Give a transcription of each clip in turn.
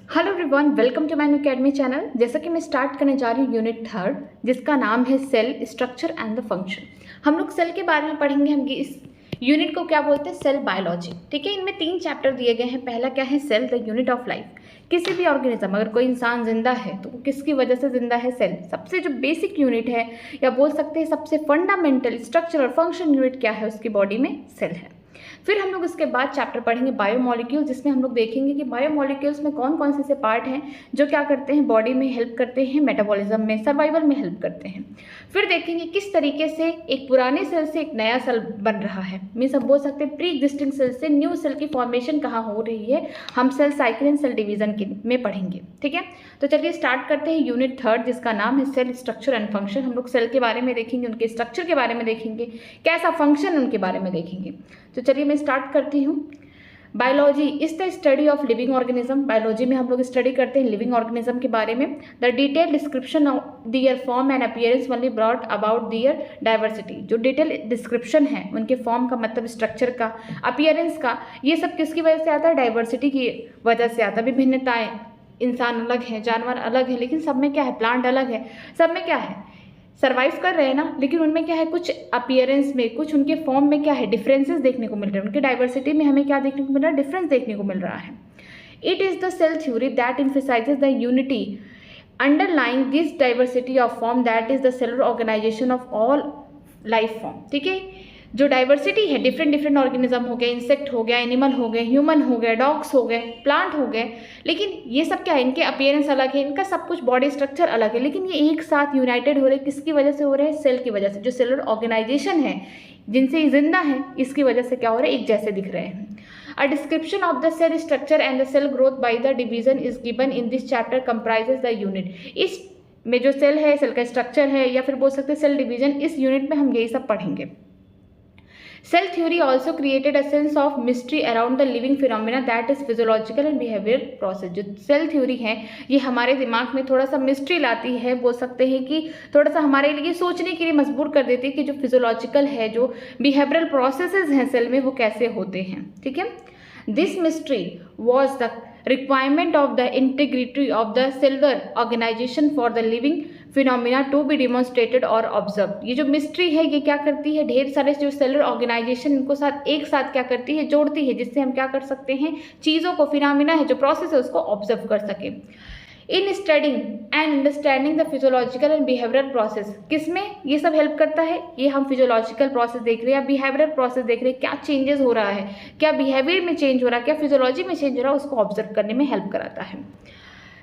Hello everyone, welcome to my new academy channel. जैसा कि मैं स्टार्ट करने जा रही हूँ यूनिट थर्ड, जिसका नाम है cell structure and the function. हम लोग सेल के बारे में पढ़ेंगे। हम इस यूनिट को क्या बोलते हैं? Cell biology. ठीक है, इनमें 3 चैप्टर दिए गए हैं। पहला क्या है? Cell the unit of life. किसी भी ऑर्गेनिज्म, अगर कोई इंसान जिंदा है तो वो किसकी वजह से जिंदा है? सेल। सबसे जो बेसिक यूनिट है या बोल सकते हैं सबसे फंडामेंटल स्ट्रक्चर और फंक्शन यूनिट क्या है उसकी बॉडी में? सेल है। फिर हम लोग इसके बाद चैप्टर पढ़ेंगे बायोमोलिक्यूल, जिसमें हम लोग देखेंगे कि बायोमोलिक्यूल्स में कौन कौन से पार्ट हैं जो क्या करते हैं, बॉडी में हेल्प करते हैं, मेटाबॉलिज्म में, सर्वाइवल में हेल्प करते हैं। फिर देखेंगे किस तरीके से एक पुराने सेल से एक नया सेल बन रहा है। मीन्स हम बोल सकते हैं प्री एग्जिस्टिंग सेल से न्यू सेल की फॉर्मेशन कहाँ हो रही है, हम cell cycle and cell division के में पढ़ेंगे। ठीक है, तो चलिए स्टार्ट करते हैं यूनिट थर्ड, जिसका नाम है सेल स्ट्रक्चर एंड फंक्शन। हम लोग सेल के बारे में देखेंगे, उनके स्ट्रक्चर के बारे में देखेंगे, कैसा फंक्शन उनके बारे में देखेंगे। तो चलिए मैं स्टार्ट करती हूँ। Biology is the study of living organism. Biology में हम लोग स्टडी करते हैं लिविंग ऑर्गेनिज्म के बारे में। The detail description of their form and appearance only brought about their diversity. जो डिटेल डिस्क्रिप्शन है उनके फॉर्म का, मतलब स्ट्रक्चर का, अपीयरेंस का, ये सब किसकी वजह से आता है? डाइवर्सिटी की वजह से आता है। विभिन्नताएं, इंसान अलग है, जानवर अलग है, लेकिन सब में क्या है? प्लांट अलग है। सब में क्या है? सर्वाइव कर रहे हैं ना, लेकिन उनमें क्या है? कुछ अपीयरेंस में, कुछ उनके फॉर्म में क्या है? डिफरेंसेस देखने को मिल रहे हैं। उनकी डाइवर्सिटी में हमें क्या देखने को मिल रहा है? डिफरेंस देखने को मिल रहा है। It is the cell theory that emphasizes the unity underlying this diversity of form, that is the cellular organisation of all life form. ठीक है, जो डाइवर्सिटी है, डिफरेंट ऑर्गेनिज्म हो गए, इंसेक्ट हो गया, एनिमल हो गए, ह्यूमन हो गए, डॉग्स हो गए, प्लांट हो गए, लेकिन ये सब क्या है? इनके अपीयरेंस अलग है, इनका सब कुछ बॉडी स्ट्रक्चर अलग है, लेकिन ये एक साथ यूनाइटेड हो रहे हैं। किसकी वजह से हो रहे हैं? सेल की वजह से। जो सेलुलर ऑर्गेनाइजेशन है, जिनसे ये जिंदा है, इसकी वजह से क्या हो रहा है? एक जैसे दिख रहे हैं। A description of the cell structure and the cell growth by the division is given in this chapter comprises the unit। इस में जो सेल है, सेल का स्ट्रक्चर है, या फिर बोल सकते हैं सेल डिवीजन, इस यूनिट में हम यही सब पढ़ेंगे। Cell theory also created a sense of mystery around the living phenomena that is physiological and behavioral process। जो सेल थ्योरी है ये हमारे दिमाग में थोड़ा सा मिस्ट्री लाती है, बोल सकते हैं कि थोड़ा सा हमारे लिए सोचने के लिए मजबूर कर देती है कि जो फिजियोलॉजिकल है, जो बिहेवियरल प्रोसेसेस हैं सेल में, वो कैसे होते हैं। ठीक है, this mystery was the requirement of the integrity of the cellular organization for the living phenomena to be demonstrated or observed। ये जो मिस्ट्री है ये क्या करती है? ढेर सारे जो सेलुलर ऑर्गेनाइजेशन इनको साथ एक साथ क्या करती है? जोड़ती है, जिससे हम क्या कर सकते हैं? चीज़ों को, फिनोमिना है, जो प्रोसेस है, उसको ऑब्जर्व कर सके। इन studying and understanding the physiological and behavioural process, किसमें ये सब हेल्प करता है? ये हम फिजियोलॉजिकल प्रोसेस देख रहे हैं या बिहेवियरल प्रोसेस देख रहे हैं, क्या चेंजेस हो रहा है, क्या बिहेवियर में चेंज हो रहा है, क्या फिजियोलॉजी में चेंज हो रहा है, उसको ऑब्जर्व करने में हेल्प कराता है।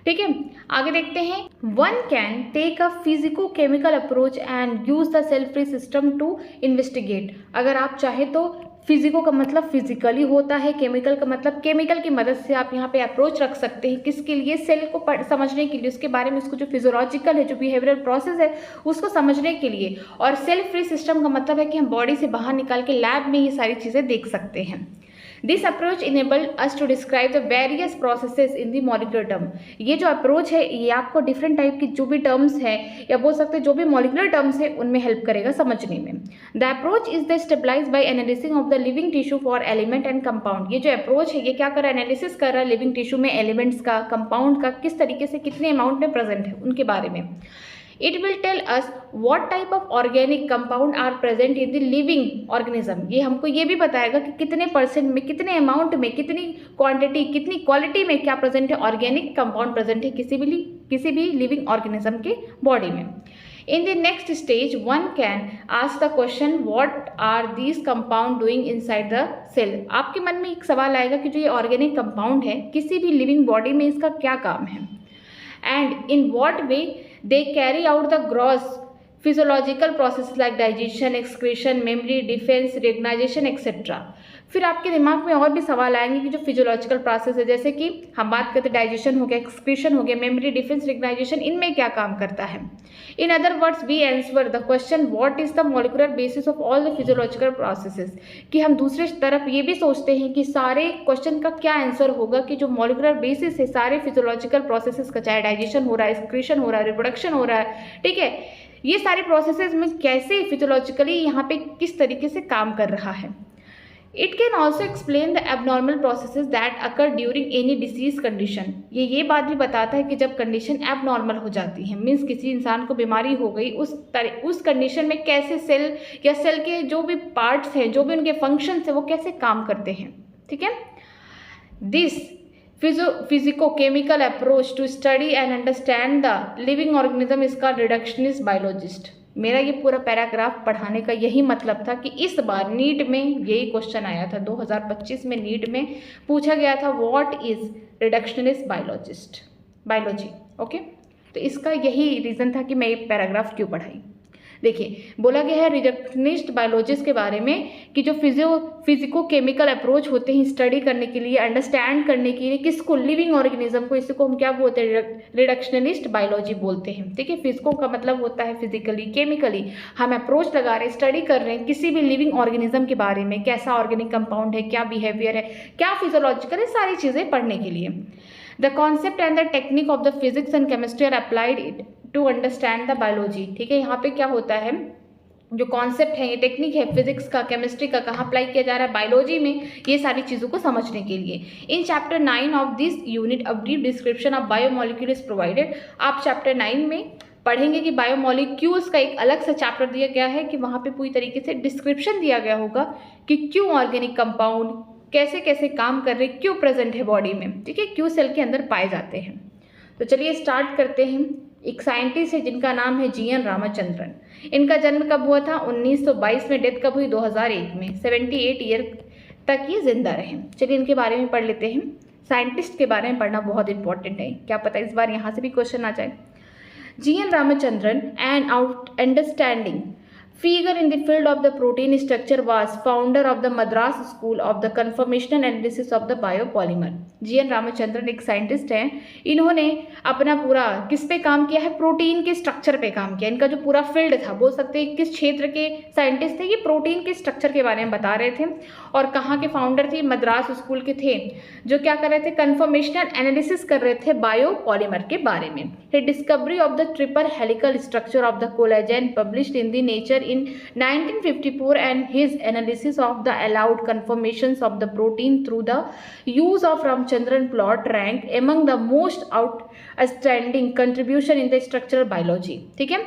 ठीक है, आगे देखते हैं। One can take a physico chemical approach and use the cell free system to investigate. अगर आप चाहे तो फिजिको का मतलब फिजिकली होता है, केमिकल का मतलब केमिकल की मदद से आप यहाँ पे अप्रोच रख सकते हैं। किसके लिए? सेल को समझने के लिए, उसके बारे में, उसको जो फिजियोलॉजिकल है, जो बिहेवियरल प्रोसेस है, उसको समझने के लिए। और सेल फ्री सिस्टम का मतलब है कि हम बॉडी से बाहर निकाल के लैब में ये सारी चीज़ें देख सकते हैं। This approach enabled us to describe the various processes in the molecular term. ये जो अप्रोच है ये आपको डिफरेंट टाइप की जो भी टर्म्स है, या बोल सकते हैं जो भी मॉलिक्यूलर टर्म्स है, उनमें हेल्प करेगा समझने में। The approach is the stabilise by analysis of the living tissue for element and compound. ये जो अप्रोच है ये क्या कर रहा है? एनालिसिस कर रहा है लिविंग टिश्यू में एलिमेंट्स का, कंपाउंड का, किस तरीके से, कितने अमाउंट में प्रेजेंट है, उनके बारे में। It will tell us what type of organic compound are present in the living organism। ये हमको ये भी बताएगा कि कितने परसेंट में, कितने अमाउंट में, कितनी क्वांटिटी, कितनी क्वालिटी में क्या प्रेजेंट है, ऑर्गेनिक कंपाउंड प्रेजेंट है किसी भी लिविंग ऑर्गेनिज्म के बॉडी में। In the next stage, one can ask the question, what are these compound doing inside the cell? आपके मन में एक सवाल आएगा कि जो ये ऑर्गेनिक कंपाउंड है किसी भी लिविंग बॉडी में, इसका क्या काम है, and in what way they carry out the gross physiological processes like digestion, excretion, memory, defense, recognition, etc। फिर आपके दिमाग में और भी सवाल आएंगे कि जो फिजियोलॉजिकल प्रोसेस है, जैसे कि हम बात करते हैं डाइजेशन हो गया, एक्सक्रीशन हो गया, मेमोरी, डिफेंस, रिकग्नाइजेशन, इनमें क्या काम करता है। In other words we answer the question what is the molecular basis of all the physiological processes. कि हम दूसरे तरफ ये भी सोचते हैं कि सारे क्वेश्चन का क्या आंसर होगा, कि जो मॉलिक्यूलर बेसिस है सारे फिजियोलॉजिकल प्रोसेसेस का, चाहे डाइजेशन हो रहा है, एक्सक्रीशन हो रहा है, रिप्रोडक्शन हो रहा है, ठीक है, ये सारे प्रोसेसेस में कैसे फिजियोलॉजिकली यहाँ पे किस तरीके से काम कर रहा है। It can also explain the abnormal processes that occur during any disease condition. ये बात भी बताता है कि जब कंडीशन एबनॉर्मल हो जाती है, मीन्स किसी इंसान को बीमारी हो गई, उस कंडीशन में कैसे सेल या सेल के जो भी पार्ट्स हैं, जो भी उनके फंक्शंस हैं, वो कैसे काम करते हैं। ठीक है, this physico chemical approach to study and understand the living organism is called reductionist biologist. मेरा ये पूरा पैराग्राफ पढ़ाने का यही मतलब था कि इस बार नीट में यही क्वेश्चन आया था, 2025 में नीट में पूछा गया था, what is reductionist biology. Okay, तो इसका यही रीज़न था कि मैं ये पैराग्राफ क्यों पढ़ाई। देखिए, बोला गया है रिडक्शनिस्ट बायोलॉजिस्ट के बारे में कि जो फिजिको केमिकल अप्रोच होते हैं स्टडी करने के लिए, अंडरस्टैंड करने के लिए, किसको, लिविंग ऑर्गेनिज्म को, इसको हम क्या बोलते हैं, रिडक्शनिस्ट बायोलॉजी बोलते हैं। ठीक है, फिजिको का मतलब होता है फिजिकली, केमिकली हम अप्रोच लगा रहे हैं, स्टडी कर रहे हैं किसी भी लिविंग ऑर्गेनिज्म के बारे में, कैसा ऑर्गेनिक कंपाउंड है, क्या बिहेवियर है, क्या फिजियोलॉजिकल है, सारी चीज़ें पढ़ने के लिए। The concept and the technique of the physics and chemistry are applied to understand the biology. ठीक है, यहाँ पे क्या होता है, जो कॉन्सेप्ट है, ये टेक्निक है फिजिक्स का, केमिस्ट्री का, कहाँ अप्लाई किया जा रहा है, बायोलॉजी में, ये सारी चीज़ों को समझने के लिए। In chapter 9 of this unit a brief description of biomolecule is provided. आप चैप्टर 9 में पढ़ेंगे कि बायोमोलिक्यूल्स का एक अलग सा चैप्टर दिया गया है कि वहाँ पे पूरी तरीके से डिस्क्रिप्शन दिया गया होगा कि क्यों ऑर्गेनिक कंपाउंड कैसे कैसे काम कर रहे, क्यों प्रेजेंट है बॉडी में। ठीक है, क्यों सेल के अंदर पाए जाते हैं। तो चलिए स्टार्ट करते हैं। एक साइंटिस्ट है जिनका नाम है GN रामचंद्रन। इनका जन्म कब हुआ था, 1922 में। डेथ कब हुई, 2001 में। 78 ईयर तक ये जिंदा रहे। चलिए इनके बारे में पढ़ लेते हैं। साइंटिस्ट के बारे में पढ़ना बहुत इंपॉर्टेंट है, क्या पता इस बार यहाँ से भी क्वेश्चन आ जाए। GN Ramachandran an understanding figure in the field of the protein structure was founder of the Madras School of the Conformational Analysis of the Biopolymer। GN Ramachandran एक साइंटिस्ट हैं। इन्होंने अपना पूरा किस पे काम किया है, प्रोटीन के स्ट्रक्चर पे काम किया। इनका जो पूरा फील्ड था, बोल सकते हैं किस क्षेत्र के साइंटिस्ट थे, ये प्रोटीन के स्ट्रक्चर के बारे में बता रहे थे। और कहाँ के फाउंडर थे, मद्रास स्कूल के थे, जो क्या कर रहे थे, कन्फर्मेशनल एनालिसिस कर रहे थे बायोपॉलीमर के बारे में। The discovery of the triple helical structure of the collagen published in the nature in 1954 and his analysis of the allowed conformations of the protein through the use of Ramachandran plot rank among the most outstanding contribution in the structural biology। ठीक है,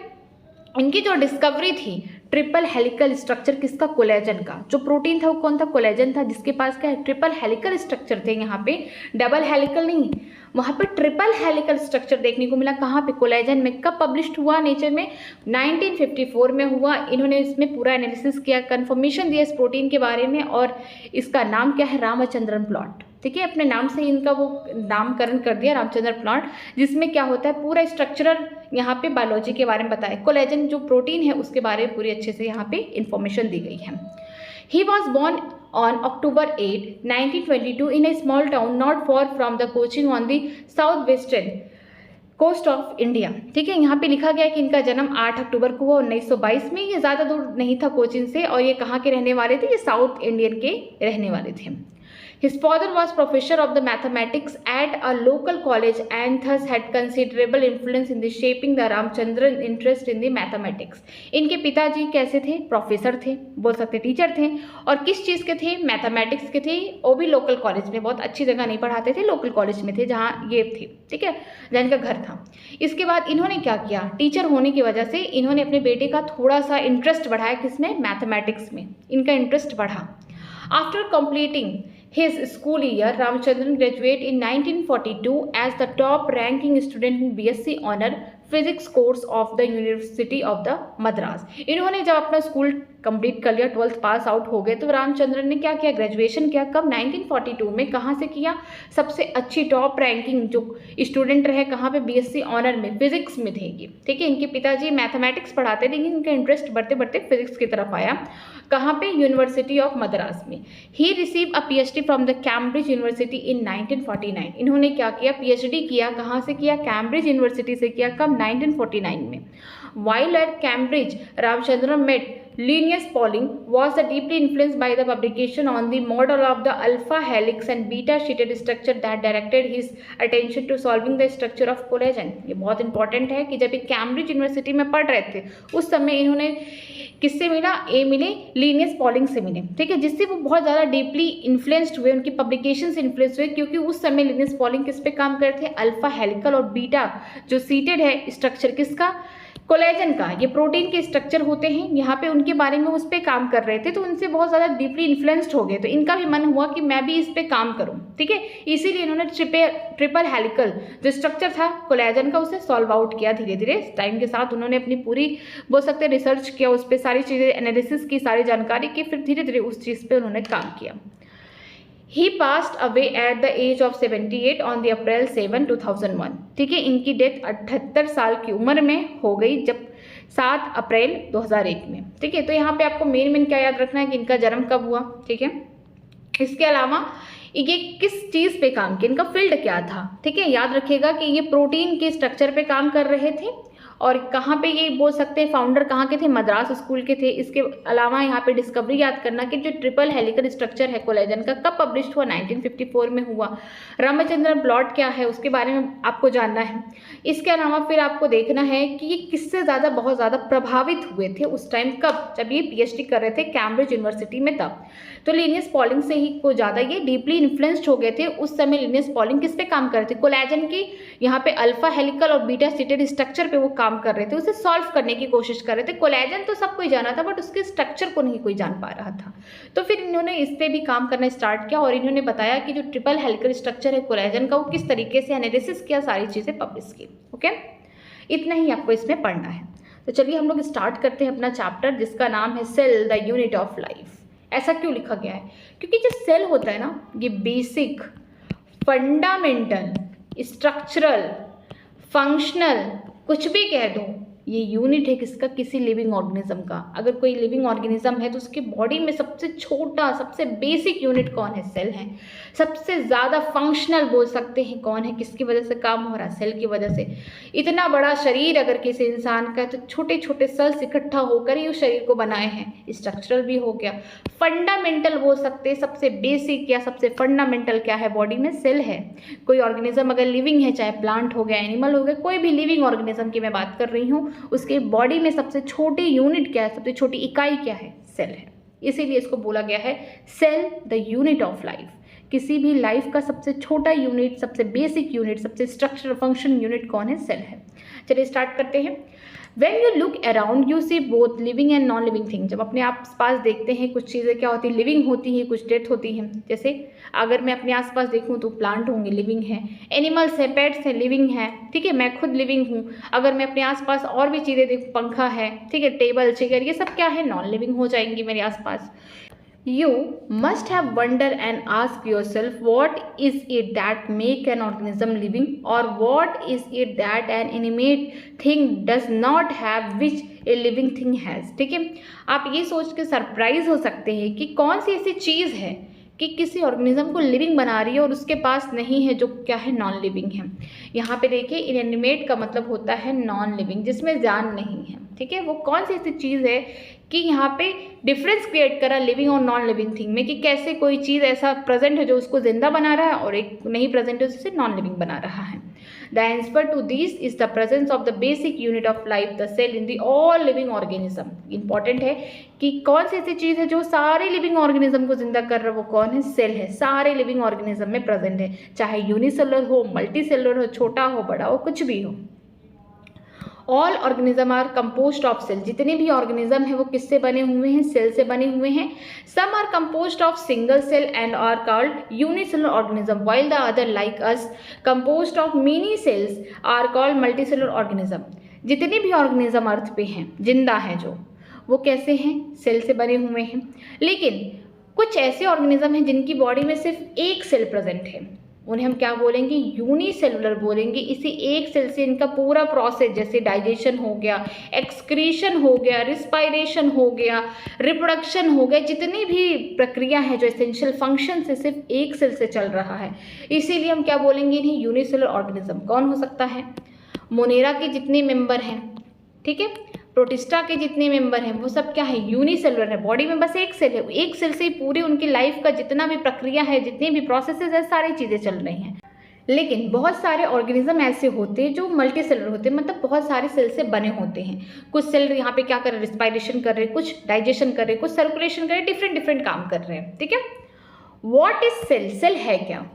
इनकी जो discovery थी triple helical structure किसका, collagen का। जो protein था वो कौन था, कोलेजन था, जिसके पास क्या है, ट्रिपल हेलिकल स्ट्रक्चर थे। यहाँ पे डबल हेलिकल नहीं, वहाँ पे ट्रिपल हेलिकल स्ट्रक्चर देखने को मिला। कहाँ पे, कोलेजन में। कब पब्लिश्ड हुआ, नेचर में 1954 में हुआ। इन्होंने इसमें पूरा एनालिसिस किया, कंफर्मेशन दिया इस प्रोटीन के बारे में, और इसका नाम क्या है, रामचंद्रन प्लॉट। ठीक है, अपने नाम से इनका वो नामकरण कर दिया, रामचंद्रन प्लॉट, जिसमें क्या होता है, पूरा स्ट्रक्चरल यहाँ पे बायोलॉजी के बारे में बताया। कोलेजन जो प्रोटीन है उसके बारे में पूरी अच्छे से यहाँ पे इंफॉर्मेशन दी गई है। He was born on October 8, 1922 in a small town not far from the Cochin on the southwestern coast of India. ठीक है, यहाँ पे लिखा गया कि इनका जन्म 8 अक्टूबर को हुआ 1922 में। ये ज़्यादा दूर नहीं था कोचिन से, और ये कहाँ के रहने वाले थे, ये साउथ इंडियन के रहने वाले थे। His father was professor of the mathematics at a local college and thus had considerable influence in the shaping the Ramchandran interest in the mathematics। इनके पिताजी कैसे थे, प्रोफेसर थे, बोल सकते टीचर थे, और किस चीज़ के थे, मैथमेटिक्स के थे। वो भी लोकल कॉलेज में, बहुत अच्छी जगह नहीं पढ़ाते थे, लोकल कॉलेज में थे जहाँ ये थे। ठीक है, जहाँ इनका घर था। इसके बाद इन्होंने क्या किया, टीचर होने की वजह से इन्होंने अपने बेटे का थोड़ा सा इंटरेस्ट बढ़ाया, किसमें, मैथमेटिक्स में। इनका इंटरेस्ट बढ़ा। After completing his school year, Ramachandran graduated in 1942 as the top ranking student in BSc Honor physics course of the university of the Madras. इन्होंने जब अपना स्कूल कंप्लीट कर लिया, 12th पास आउट हो गए, तो रामचंद्रन ने क्या किया, ग्रेजुएशन किया। कब, 1942 में। कहाँ से किया, सबसे अच्छी टॉप रैंकिंग जो स्टूडेंट रहे, कहाँ पे, BSc ऑनर में, फिजिक्स में थे ये। ठीक है, इनके पिताजी मैथमेटिक्स पढ़ाते, लेकिन इनका इंटरेस्ट बढ़ते बढ़ते फिजिक्स की तरफ आया। कहाँ पे, यूनिवर्सिटी ऑफ मद्रास में। He received a PhD from the Cambridge university in 1949। इन्होंने क्या किया, PhD किया। कहाँ से किया, कैम्ब्रिज यूनिवर्सिटी से किया। कब, 1949 में। While at Cambridge, Ramachandran met Linus Pauling, was deeply influenced by the publication on the model of the alpha helix and beta sheeted structure that directed his attention to solving the structure of collagen। ये बहुत important है कि जब ये Cambridge university में पढ़ रहे थे उस समय इन्होंने किससे मिला? ए मिले, लिनियस पॉलिंग से मिले, ठीक है, जिससे वो बहुत ज़्यादा डीपली इन्फ्लुएंस्ड हुए, उनकी पब्लिकेशन से इन्फ्लुएंस हुए, क्योंकि उस समय लिनियस पॉलिंग किस पे काम करते थे? अल्फा हेलिकल और बीटा जो सीटेड है स्ट्रक्चर किसका? कोलेजन का। ये प्रोटीन के स्ट्रक्चर होते हैं, यहाँ पे उनके बारे में उस पर काम कर रहे थे, तो उनसे बहुत ज़्यादा डीपली इन्फ्लुएंस्ड हो गए, तो इनका भी मन हुआ कि मैं भी इस पे काम करूँ, ठीक है। इसीलिए इन्होंने ट्रिपल हेलिकल जो स्ट्रक्चर था कोलेजन का उसे सॉल्व आउट किया धीरे धीरे टाइम के साथ। उन्होंने अपनी पूरी बोल सकते हैं रिसर्च किया, उस पर सारी चीज़ें एनालिसिस की, सारी जानकारी की, फिर धीरे धीरे उस चीज़ पर उन्होंने काम किया। He passed away at the age of 78 on the April 7, 2001, ठीक है। इनकी डेथ 78 साल की उम्र में हो गई जब 7 अप्रैल 2001 में, ठीक है। तो यहाँ पे आपको मेन क्या याद रखना है कि इनका जन्म कब हुआ, ठीक है। इसके अलावा ये किस चीज़ पे काम किया, इनका फील्ड क्या था, ठीक है। याद रखिएगा कि ये प्रोटीन के स्ट्रक्चर पे काम कर रहे थे, और कहाँ पे ये बोल सकते हैं फाउंडर कहाँ के थे? मद्रास स्कूल के थे। इसके अलावा यहाँ पे डिस्कवरी याद करना कि जो ट्रिपल हेलिकल स्ट्रक्चर है कोलेजन का कब पब्लिश हुआ? 1954 में हुआ। रामचंद्रन प्लॉट क्या है उसके बारे में आपको जानना है। इसके अलावा फिर आपको देखना है कि ये किससे ज़्यादा बहुत ज़्यादा प्रभावित हुए थे उस टाइम, कब? जब ये PhD कर रहे थे कैम्ब्रिज यूनिवर्सिटी में तब। तो लिनियस पॉलिंग से ही को ज़्यादा ये डीपली इन्फ्लुएंस्ड हो गए थे उस समय। लिनियस पॉलिंग किस पे काम कर रहे थे? कोलेजन की यहाँ पे अल्फा हेलिकल और बीटा सीटेड स्ट्रक्चर पे वो काम कर रहे थे, उसे सॉल्व करने की कोशिश कर रहे थे। कोलेजन तो सब कोई जाना था बट उसके स्ट्रक्चर को नहीं कोई जान पा रहा था, तो फिर इन्होंने इस पे भी काम करना स्टार्ट किया, और इन्होंने बताया कि जो ट्रिपल हेलिकल स्ट्रक्चर है कोलेजन का वो किस तरीके से एनालिसिस किया, सारी चीज़ें पब्लिश की। ओके, इतना ही आपको इसमें पढ़ना है। तो चलिए हम लोग स्टार्ट करते हैं अपना चैप्टर जिसका नाम है cell the unit of life. ऐसा क्यों लिखा गया है? क्योंकि जो सेल होता है ना, ये बेसिक, फंडामेंटल, स्ट्रक्चरल, फंक्शनल, कुछ भी कह दो, ये यूनिट है किसका? किसी लिविंग ऑर्गेनिज्म का। अगर कोई लिविंग ऑर्गेनिज्म है तो उसकी बॉडी में सबसे छोटा, सबसे बेसिक यूनिट कौन है? सेल है। सबसे ज़्यादा फंक्शनल बोल सकते हैं कौन है? किसकी वजह से काम हो रहा है? सेल की वजह से। इतना बड़ा शरीर अगर किसी इंसान का है तो छोटे छोटे सेल्स इकट्ठा होकर ही उस शरीर को बनाए हैं। स्ट्रक्चरल भी हो गया, फंडामेंटल बोल सकते हैं, सबसे बेसिक या सबसे फंडामेंटल क्या है बॉडी में? सेल है। कोई ऑर्गेनिज्म अगर लिविंग है, चाहे प्लांट हो गया, एनिमल हो गया, कोई भी लिविंग ऑर्गेनिज्म की मैं बात कर रही हूँ, उसके बॉडी में सबसे छोटी यूनिट क्या है? सबसे छोटी इकाई क्या है? सेल है। इसीलिए इसको बोला गया है cell the unit of life. किसी भी लाइफ का सबसे छोटा यूनिट, सबसे बेसिक यूनिट, सबसे स्ट्रक्चरल फंक्शन यूनिट कौन है? सेल है। चलिए स्टार्ट करते हैं। When you look around you see both living and non living thing। जब अपने आसपास देखते हैं कुछ चीज़ें क्या होती है? लिविंग होती हैं, कुछ डेथ होती हैं। जैसे अगर मैं अपने आसपास देखूं तो प्लांट होंगे, लिविंग है, एनिमल्स है, पेट्स हैं, लिविंग है, ठीक है, मैं खुद लिविंग हूँ। अगर मैं अपने आसपास और भी चीज़ें देखूँ, पंखा है, ठीक है, टेबल, चेयर, ये सब क्या है? नॉन लिविंग हो जाएंगी मेरे आसपास। You must have wondered and asked yourself what is it that make an organism living, or what is it that an inanimate thing does not have which a living thing has। ठीक है, आप ये सोच के surprise हो सकते हैं कि कौन सी ऐसी चीज़ है कि किसी ऑर्गेनिज्म को लिविंग बना रही है और उसके पास नहीं है, जो क्या है? नॉन लिविंग है। यहाँ पे देखिए इनएनिमेट का मतलब होता है नॉन लिविंग, जिसमें जान नहीं है, ठीक है। वो कौन सी ऐसी चीज़ है कि यहाँ पे डिफरेंस क्रिएट करा लिविंग और नॉन लिविंग थिंग में, कि कैसे कोई चीज़ ऐसा प्रेजेंट है जो उसको जिंदा बना रहा है और एक नहीं प्रेजेंट है उसे नॉन लिविंग बना रहा है। The answer to this is the presence of the basic unit of life the cell in the all living organism. Important है कि कौन सी ऐसी चीज़ है जो सारे लिविंग ऑर्गेनिज्म को जिंदा कर रहा है, वो कौन है? सेल है। सारे लिविंग ऑर्गेनिज्म में प्रेजेंट है, चाहे यूनिसेलुलर हो, मल्टी सेलुलर हो, छोटा हो, बड़ा हो, कुछ भी हो। All organism are composed of cell. जितने भी ऑर्गेनिज्म हैं वो किससे बने हुए हैं? सेल से बने हुए हैं। Some are composed of single cell and are called unicellular organism, while the other like us composed of many cells are called multicellular organism. जितने भी ऑर्गेनिज्म अर्थ पे हैं, जिंदा हैं जो, वो कैसे हैं? सेल से बने हुए हैं। लेकिन कुछ ऐसे ऑर्गेनिज्म हैं जिनकी बॉडी में सिर्फ एक सेल प्रेजेंट है, उन्हें हम क्या बोलेंगे? यूनिसेलुलर बोलेंगे। इसी एक सेल से इनका पूरा प्रोसेस, जैसे डाइजेशन हो गया, एक्सक्रीशन हो गया, रिस्पायरेशन हो गया, रिप्रोडक्शन हो गया, जितनी भी प्रक्रिया है जो एसेंशियल फंक्शन से सिर्फ एक सेल से चल रहा है, इसीलिए हम क्या बोलेंगे? इन्हें यूनिसेलुलर ऑर्गेनिज्म। कौन हो सकता है? मोनेरा के जितने मेंबर हैं, ठीक है, प्रोटिस्टा के जितने मेंबर हैं, वो सब क्या है? यूनिसेलुलर है। बॉडी में बस एक सेल है, एक सेल से ही पूरी उनकी लाइफ का जितना भी प्रक्रिया है, जितनी भी प्रोसेसेस है, सारी चीज़ें चल रही हैं। लेकिन बहुत सारे ऑर्गेनिज्म ऐसे होते हैं जो मल्टी सेलर होते हैं, मतलब बहुत सारे सेल से बने होते हैं। कुछ सेल यहाँ पे क्या कर रहे हैं, रिस्पायरेशन कर रहे हैं, कुछ डाइजेशन कर रहे हैं, कुछ सर्कुलेशन कर रहे हैं, डिफरेंट डिफरेंट काम कर रहे हैं, ठीक है। What is cell? सेल है क्या?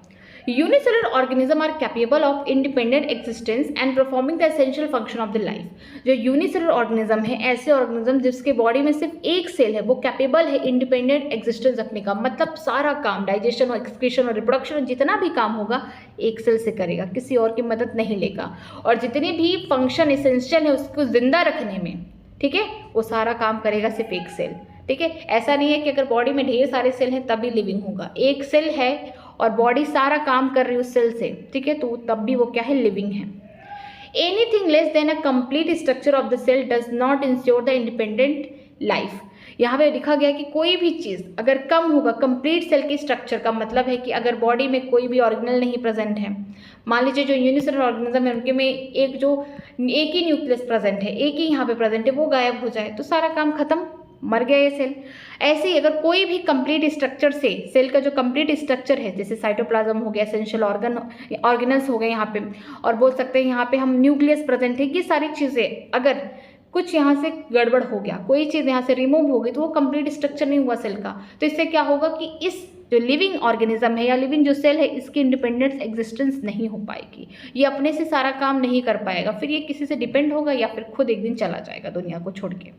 Unicellular organism are capable of independent existence and performing the essential function of the life. जो यूनिसेलुलर ऑर्गेनिज्म है, ऐसे ऑर्गेनिज्म जिसके बॉडी में सिर्फ एक सेल है, वो कैपेबल है इंडिपेंडेंट एग्जिस्टेंस रखने का, मतलब सारा काम डाइजेशन और एक्सक्रीशन और रिप्रोडक्शन और जितना भी काम होगा एक सेल से करेगा, किसी और की मदद नहीं लेगा। और जितने भी फंक्शन एसेंशियल है उसको जिंदा रखने में, ठीक है, वो सारा काम करेगा सिर्फ एक सेल, ठीक है। ऐसा नहीं है कि अगर बॉडी में ढेर सारे सेल हैं तभी लिविंग होगा, एक सेल है और बॉडी सारा काम कर रही है उस सेल से, ठीक है, तो तब भी वो क्या है, लिविंग है। Anything less than a complete structure of the cell does not ensure the independent life. यहाँ पे लिखा गया कि कोई भी चीज़ अगर कम होगा कंप्लीट सेल की स्ट्रक्चर का, मतलब है कि अगर बॉडी में कोई भी ऑर्गेनल नहीं प्रेजेंट है, मान लीजिए जो यूनिसेलुलर ऑर्गेनिज्म है उनके में एक ही न्यूक्लियस प्रेजेंट है, एक ही यहाँ पे प्रेजेंट है, वो गायब हो जाए तो सारा काम खत्म, मर गया ये सेल। ऐसे ही अगर कोई भी कंप्लीट स्ट्रक्चर से, सेल का जो कंप्लीट स्ट्रक्चर है, जैसे साइटोप्लाज्म हो गया, एसेंशियल ऑर्गेनल्स हो गए यहाँ पे, और बोल सकते हैं यहाँ पे हम न्यूक्लियस प्रेजेंट है, ये सारी चीज़ें अगर कुछ यहाँ से गड़बड़ हो गया, कोई चीज़ यहाँ से रिमूव हो गई, तो वो कंप्लीट स्ट्रक्चर नहीं हुआ सेल का। तो इससे क्या होगा कि इस जो लिविंग ऑर्गेनिज्म है या लिविंग जो सेल है, इसकी इंडिपेंडेंस एग्जिस्टेंस नहीं हो पाएगी, ये अपने से सारा काम नहीं कर पाएगा, फिर ये किसी से डिपेंड होगा या फिर खुद एक दिन चला जाएगा दुनिया को छोड़ के,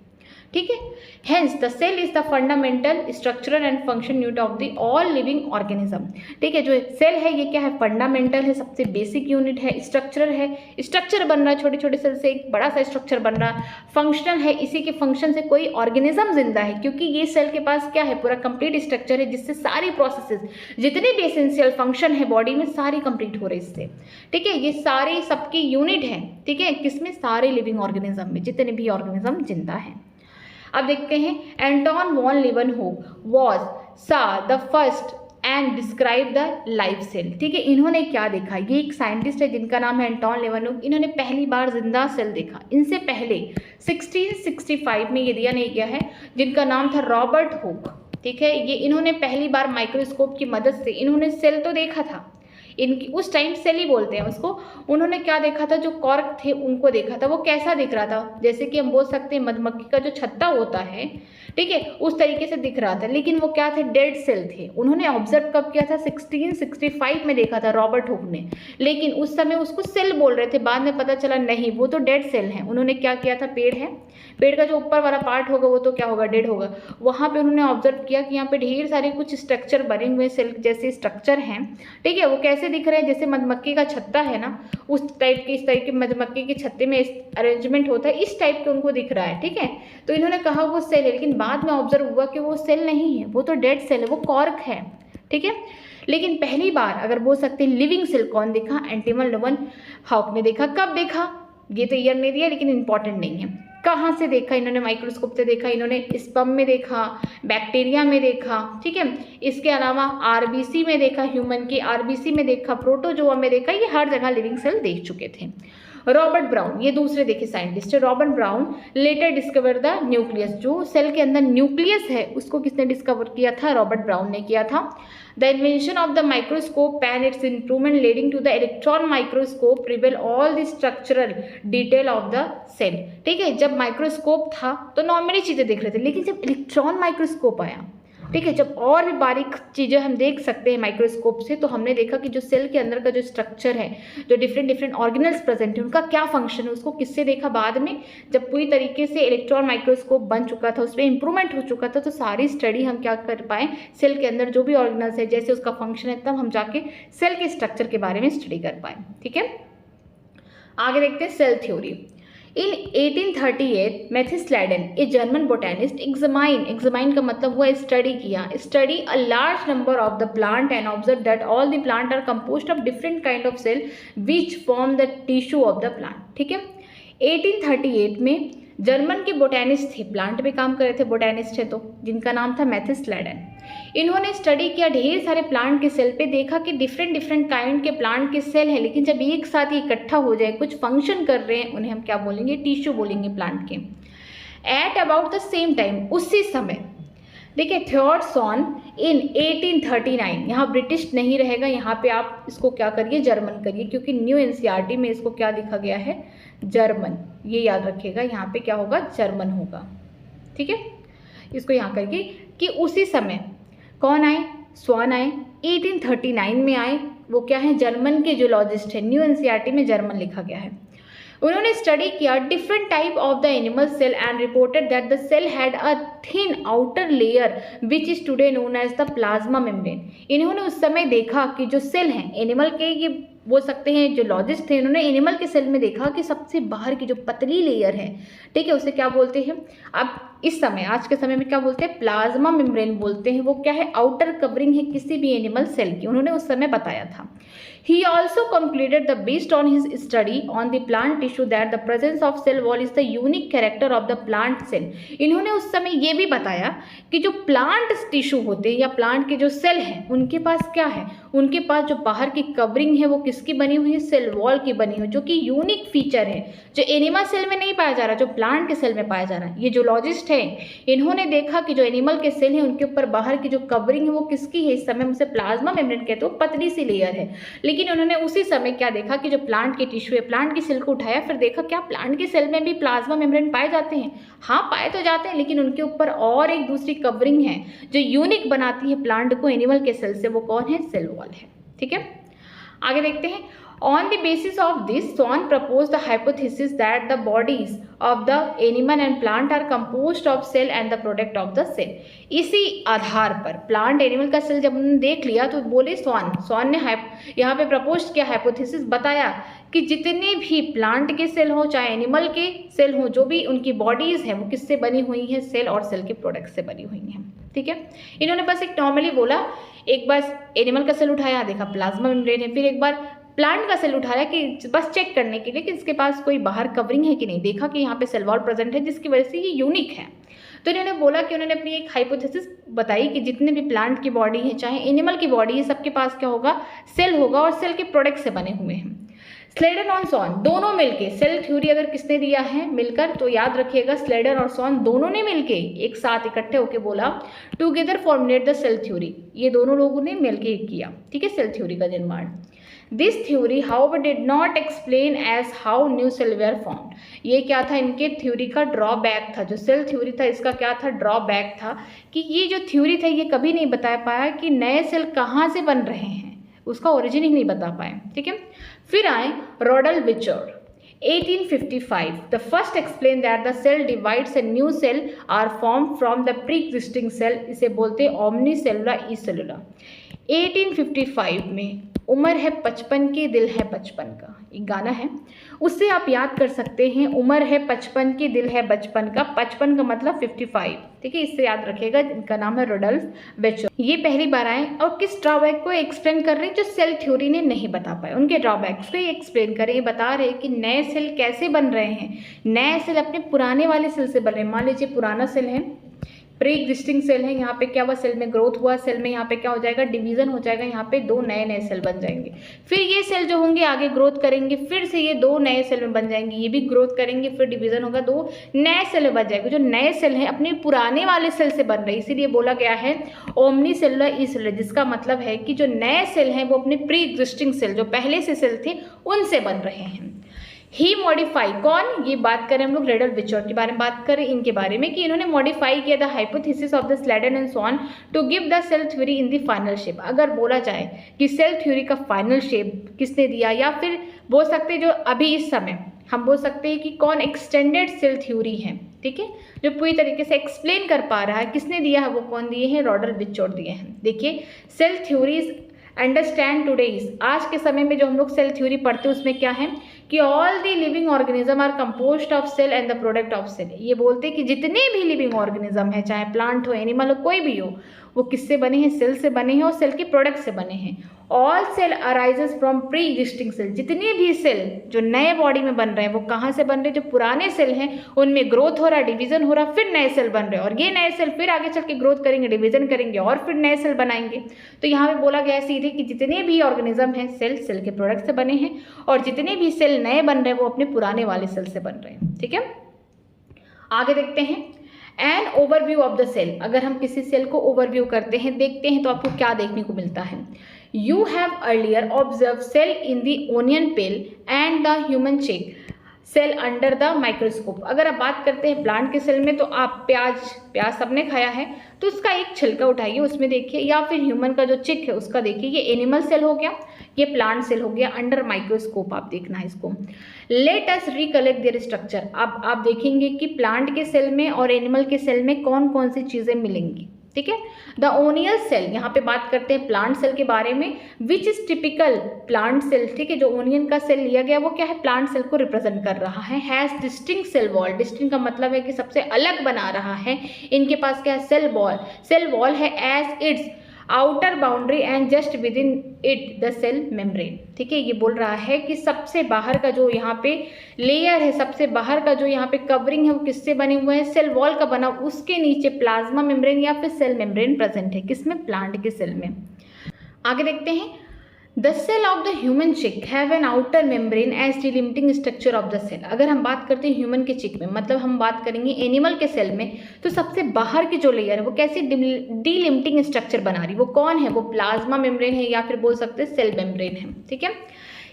ठीक है। Hence the cell is the fundamental structural and function unit of the all living organism, ठीक है। जो सेल है ये क्या है, फंडामेंटल है, सबसे बेसिक यूनिट है, स्ट्रक्चरल है, स्ट्रक्चर बन रहा है छोटे छोटे सेल से एक बड़ा सा स्ट्रक्चर बन रहा, फंक्शनल है, इसी के फंक्शन से कोई ऑर्गेनिज्म जिंदा है, क्योंकि ये सेल के पास क्या है, पूरा कंप्लीट स्ट्रक्चर है जिससे सारी प्रोसेसेस, जितने भी एसेंशियल फंक्शन है बॉडी में सारी कंप्लीट हो रही इससे, ठीक है। ये सारी सबकी यूनिट है, ठीक है, किसमें, सारे लिविंग ऑर्गेनिज्म में, जितने भी ऑर्गेनिज्म जिंदा है। अब देखते हैं, Anton von Leeuwenhoek was saw the first and describe the life cell, ठीक है। इन्होंने क्या देखा, ये एक साइंटिस्ट है जिनका नाम है एंटोन लीवनहोक, इन्होंने पहली बार जिंदा सेल देखा। इनसे पहले 1665 में ये दिया नहीं गया है, जिनका नाम था रॉबर्ट हुक, ठीक है। ये इन्होंने पहली बार माइक्रोस्कोप की मदद से इन्होंने सेल तो देखा था, इनकी उस टाइम सेल ही बोलते हैं उसको। उन्होंने क्या देखा था, जो कॉर्क थे उनको देखा था। वो कैसा दिख रहा था, जैसे कि हम बोल सकते हैं मधुमक्खी का जो छत्ता होता है, ठीक है, उस तरीके से दिख रहा था, लेकिन वो क्या थे, डेड सेल थे। उन्होंने ऑब्जर्व कब किया था, 1665 में देखा था रॉबर्ट हुक ने, लेकिन उस समय उसको सेल बोल रहे थे, बाद में पता चला नहीं वो तो डेड सेल है। उन्होंने क्या किया था, पेड़ है, पेड़ का जो ऊपर वाला पार्ट होगा वो तो क्या होगा, डेड होगा। वहाँ पे उन्होंने ऑब्जर्व किया कि यहाँ पे ढेर सारे कुछ स्ट्रक्चर बने हुए सेल जैसे स्ट्रक्चर हैं, ठीक है। वो कैसे दिख रहे हैं, जैसे मधुमक्खी का छत्ता है ना, उस टाइप के, इस टाइप के मधुमक्खी के छत्ते में अरेंजमेंट होता है, इस टाइप के उनको दिख रहा है, ठीक है। तो इन्होंने कहा वो सेल है, लेकिन बाद में ऑब्जर्व हुआ कि वो सेल नहीं है, वो तो डेड सेल है, वो कॉर्क है, ठीक है। लेकिन पहली बार अगर बोल सकते हैं लिविंग सेल कौन देखा, एंटोन लीवनहॉक ने देखा। कब देखा, ये तो ईयर नहीं दिया लेकिन इंपॉर्टेंट नहीं है। कहाँ से देखा, इन्होंने माइक्रोस्कोप से देखा, इन्होंने स्पर्म में देखा, बैक्टीरिया में देखा, ठीक है। इसके अलावा आरबीसी में देखा, ह्यूमन की आरबीसी में देखा, प्रोटोजोआ में देखा, ये हर जगह लिविंग सेल देख चुके थे। रॉबर्ट ब्राउन, ये दूसरे देखे साइंटिस्ट है, Robert Brown later discover the nucleus, जो सेल के अंदर न्यूक्लियस है उसको किसने डिस्कवर किया था, रॉबर्ट ब्राउन ने किया था। The invention of the microscope and its improvement leading to the electron microscope reveal all the structural detail of the cell, ठीक है। जब माइक्रोस्कोप था तो नॉर्मली चीज़ें देख रहे थे, लेकिन जब इलेक्ट्रॉन माइक्रोस्कोप आया, ठीक है, जब और भी बारीक चीज़ें हम देख सकते हैं माइक्रोस्कोप से, तो हमने देखा कि जो सेल के अंदर का जो स्ट्रक्चर है, जो डिफरेंट डिफरेंट ऑर्गेनल्स प्रेजेंट है, उनका क्या फंक्शन है, उसको किससे देखा, बाद में जब पूरी तरीके से इलेक्ट्रॉन माइक्रोस्कोप बन चुका था, उसमें इंप्रूवमेंट हो चुका था, तो सारी स्टडी हम क्या कर पाए, सेल के अंदर जो भी ऑर्गेनल्स है, जैसे उसका फंक्शन है, तब हम जाके सेल के स्ट्रक्चर के बारे में स्टडी कर पाए, ठीक है। आगे देखते हैं cell theory. In 1838, Matthias Sladen, a German botanist, examine का मतलब हुआ study किया, study a large number of the plant and observed that all the plant are composed of different kind of cell which form the tissue of the plant, ठीक है। 1838 में German के botanist थे, plant पे काम कर रहे थे, बोटेनिस्ट है तो, जिनका नाम था मैथिस स्लैडन। इन्होंने स्टडी किया ढेर सारे प्लांट के सेल पे, देखा कि डिफरेंट डिफरेंट काइंड के प्लांट के सेल है, लेकिन जब एक साथ इकट्ठा हो जाए, कुछ फंक्शन कर रहे हैं, उन्हें हम क्या बोलेंगे, टिश्यू बोलेंगे प्लांट के। At about the same time, उसी समय देखिए थ्योड सॉन इन 1839, यहाँ ब्रिटिश नहीं रहेगा, यहाँ पे आप इसको क्या करिए, जर्मन करिए, क्योंकि न्यू एनसीईआरटी में इसको क्या लिखा गया है, जर्मन। ये याद रखिएगा, यहाँ पे क्या होगा, जर्मन होगा। ठीक है, इसको यहाँ करिए कि उसी समय कौन आए, स्वान आए, 1839 में आए। वो क्या है, जर्मन के जूलॉजिस्ट है, न्यू एनसीईआरटी में जर्मन लिखा गया है। उन्होंने स्टडी किया different type of the animal cell and reported that the cell had a thin outer layer which is today known as the plasma membrane. इन्होंने उस समय देखा कि जो सेल हैं एनिमल के, ये बोल सकते हैं जो लॉजिस्ट थे, इन्होंने एनिमल के सेल में देखा कि सबसे बाहर की जो पतली लेयर है, ठीक है, उसे क्या बोलते हैं, अब इस समय आज के समय में क्या बोलते हैं, प्लाज्मा मेम्ब्रेन बोलते हैं। वो क्या है, आउटर कवरिंग है किसी भी एनिमल सेल की, उन्होंने उस समय बताया था। He also concluded that based on his study on the plant tissue that the presence of cell wall is the unique character of the plant cell। इन्होंने उस समय ये भी बताया कि जो प्लांट टिश्यू होते हैं या प्लांट के जो सेल हैं, उनके पास क्या है, उनके पास जो बाहर की कवरिंग है वो किसकी बनी हुई है, सेल वॉल की बनी हुई, जो कि यूनिक फीचर है, जो एनिमल सेल में नहीं पाया जा रहा, जो प्लांट के सेल में पाया जा रहा है। ये जूलॉजिस्ट है, इन्होंने देखा कि जो एनिमल के सेल हैं उनके ऊपर बाहर की जो कवरिंग है वो किसकी है, इस समय उसे प्लाज्मा मेम्ब्रेन कहते हैं, पतली सी लेयर है। लेकिन उन्होंने उसी समय क्या देखा कि जो प्लांट के टिश्यू है, प्लांट की सेल को उठाया, फिर देखा क्या प्लांट के सेल में भी प्लाज्मा मेम्ब्रेन पाए जाते हैं। हाँ, पाए तो जाते हैं, लेकिन उनके ऊपर और एक दूसरी कवरिंग है जो यूनिक बनाती है प्लांट को एनिमल के सेल से, वो कौन है, सेल वॉल है। ठीक है, आगे देखते हैं। On the basis of this, Swan proposed the hypothesis that the bodies of the animal and plant are composed of cell and the product of the cell। इसी आधार पर प्लांट एनिमल का cell जब उन्होंने देख लिया तो बोले स्वान ने यहाँ पे प्रपोज किया, हाइपोथेसिस बताया कि जितने भी प्लांट के सेल हो चाहे एनिमल के सेल हो, जो भी उनकी बॉडीज हैं वो किससे बनी हुई हैं, सेल और सेल के प्रोडक्ट से बनी हुई हैं। ठीक है, इन्होंने बस एक नॉर्मली बोला, एक बार एनिमल का सेल उठाया, देखा प्लाज्मा मेम्ब्रेन है, फिर एक बार प्लांट का सेल उठाया कि बस चेक करने के लिए कि इसके पास कोई बाहर कवरिंग है कि नहीं, देखा कि यहाँ पे सेल वॉल प्रेजेंट है जिसकी वजह से ये यूनिक है। तो इन्होंने बोला कि उन्होंने अपनी एक हाइपोथेसिस बताई कि जितने भी प्लांट की बॉडी है चाहे एनिमल की बॉडी है, सबके पास क्या होगा, सेल होगा और सेल के प्रोडक्ट से बने हुए हैं। स्लेडन और सॉन दोनों मिलके, सेल थ्योरी अगर किसने दिया है मिलकर, तो याद रखिएगा स्लेडन और सॉन दोनों ने मिलके एक साथ इकट्ठे होकर बोला together formulate the cell theory. ये दोनों लोगों ने मिलके किया, ठीक है, सेल थ्योरी का निर्माण। This theory, however, did not explain as how new cell were formed। ये क्या था, इनके थ्योरी का ड्रॉबैक था, जो सेल थ्योरी था इसका क्या था, ड्रॉबैक था, कि ये जो थ्योरी था ये कभी नहीं बता पाया कि नए सेल कहाँ से बन रहे हैं, उसका ओरिजिन ही नहीं बता पाए। ठीक है, फिर आए रॉडल्फ विचर्ड 1855, the first explained that the cell divides and new cell are formed from the pre-existing cell। इसे बोलते हैं omnicellular e-cellular। 1855 में उम्र है 55 की, दिल है 55 का, एक गाना है, उससे आप याद कर सकते हैं, उम्र है 55 की, दिल है 55 का, 55 का मतलब 55। ठीक है, इससे याद रखिएगा, इनका नाम है रॉडल्फ विचर्ड। ये पहली बार आए और किस ड्रॉबैक को एक्सप्लेन कर रहे हैं, जो सेल थ्योरी ने नहीं बता पाए, उनके ड्रॉबैक्स को एक्सप्लेन करें। ये बता रहे हैं कि नए सेल कैसे बन रहे हैं, नए सेल अपने पुराने वाले सेल से बन रहे हैं। मान लीजिए पुराना सेल है, प्री एग्जिस्टिंग सेल है, यहाँ पे क्या हुआ, सेल में ग्रोथ हुआ, सेल में यहाँ पे क्या हो जाएगा, डिवीजन हो जाएगा, यहाँ पे दो नए नए सेल बन जाएंगे। फिर ये सेल जो होंगे आगे ग्रोथ करेंगे, फिर से ये दो नए सेल में बन जाएंगे, ये भी ग्रोथ करेंगे, फिर डिवीजन होगा, दो नए सेल में बन जाएंगे। जो नए सेल हैं अपने पुराने वाले सेल से बन रहे हैं, इसीलिए बोला गया है ओमनी सेलुलर ई सेलुलर, जिसका मतलब है कि जो नए सेल हैं वो अपने प्री एग्जिस्टिंग सेल, जो पहले से सेल थे, उनसे बन रहे हैं। ही मॉडिफाई, कौन, ये बात करें हम लोग रॉडल्फ विचर्ड के बारे में बात करें, इनके बारे में कि इन्होंने मॉडिफाई किया the hypothesis of the Schleiden and Schwann to give the cell theory in the final shape. अगर बोला जाए कि सेल थ्योरी का फाइनल शेप किसने दिया, या फिर बोल सकते हैं जो अभी इस समय हम बोल सकते हैं कि कौन एक्सटेंडेड सेल थ्योरी है, ठीक है, जो पूरी तरीके से एक्सप्लेन कर पा रहा है, किसने दिया है, वो कौन दिए हैं, रॉडल्फ विचर्ड दिए हैं। देखिए सेल थ्योरीज अंडरस्टैंड टुडेज, आज के समय में जो हम लोग सेल थ्योरी पढ़ते हैं उसमें क्या है कि all the living organism are composed of cell and the product of cell. ये बोलते हैं कि जितने भी लिविंग ऑर्गेनिज्म है, चाहे प्लांट हो, एनिमल हो, कोई भी हो, वो किससे बने हैं, सेल से बने हैं और सेल के प्रोडक्ट से बने हैं। All cell arises from pre existing cell, जितने भी सेल जो नए बॉडी में बन रहे हैं वो कहाँ से बन रहे हैं, जो पुराने सेल हैं उनमें ग्रोथ हो रहा है, डिवीजन हो रहा है, फिर नए सेल बन रहे हैं, और ये नए सेल फिर आगे चल के ग्रोथ करेंगे, डिवीजन करेंगे और फिर नए सेल बनाएंगे। तो यहाँ पे बोला गया है सीधे कि जितने भी ऑर्गेनिज्म हैं सेल सेल के प्रोडक्ट से बने हैं, और जितने भी सेल नए बन रहे हैं वो अपने पुराने वाले सेल से बन रहे हैं। ठीक है, आगे देखते हैं। An overview of the cell, अगर हम किसी सेल को ओवरव्यू करते हैं, देखते हैं, तो आपको क्या देखने को मिलता है? You have earlier observe cell in the onion peel and the human cheek cell under the microscope. अगर आप बात करते हैं प्लांट के सेल में, तो आप प्याज सबने खाया है, तो उसका एक छिलका उठाइए, उसमें देखिए, या फिर ह्यूमन का जो चिक है उसका देखिए, ये एनिमल सेल हो गया, ये प्लांट सेल हो गया, अंडर माइक्रोस्कोप आप देखना है इसको। Let us recollect there structure. अब आप देखेंगे कि प्लांट के सेल में और एनिमल के सेल में कौन कौन सी चीज़ें मिलेंगी, ठीक है। द ओनियल सेल, यहाँ पे बात करते हैं प्लांट सेल के बारे में, which is typical plant cell, ठीक है। जो ओनियन का सेल लिया गया वो क्या है? प्लांट सेल को रिप्रेजेंट कर रहा है। Has distinct cell wall, distinct का मतलब है कि सबसे अलग बना रहा है। इनके पास क्या है? सेल वॉल है as its outer boundary and just within it the cell membrane, ठीक है। ये बोल रहा है कि सबसे बाहर का जो यहाँ पे लेयर है, सबसे बाहर का जो यहाँ पे कवरिंग है, वो किससे बने हुए हैं? सेल वॉल का बना, उसके नीचे प्लाज्मा मेम्ब्रेन या फिर सेल मेम्ब्रेन प्रेजेंट है। किसमें? प्लांट के सेल में। आगे देखते हैं, the cell of the human cheek have an outer membrane as delimiting structure of the cell. अगर हम बात करते हैं ह्यूमन के चिक में, मतलब हम बात करेंगे एनिमल के सेल में, तो सबसे बाहर की जो लेयर है वो कैसी डिलिमिटिंग स्ट्रक्चर बना रही है? वो कौन है? वो प्लाज्मा मेम्ब्रेन है, या फिर बोल सकते हैं सेल मेम्ब्रेन है, ठीक है।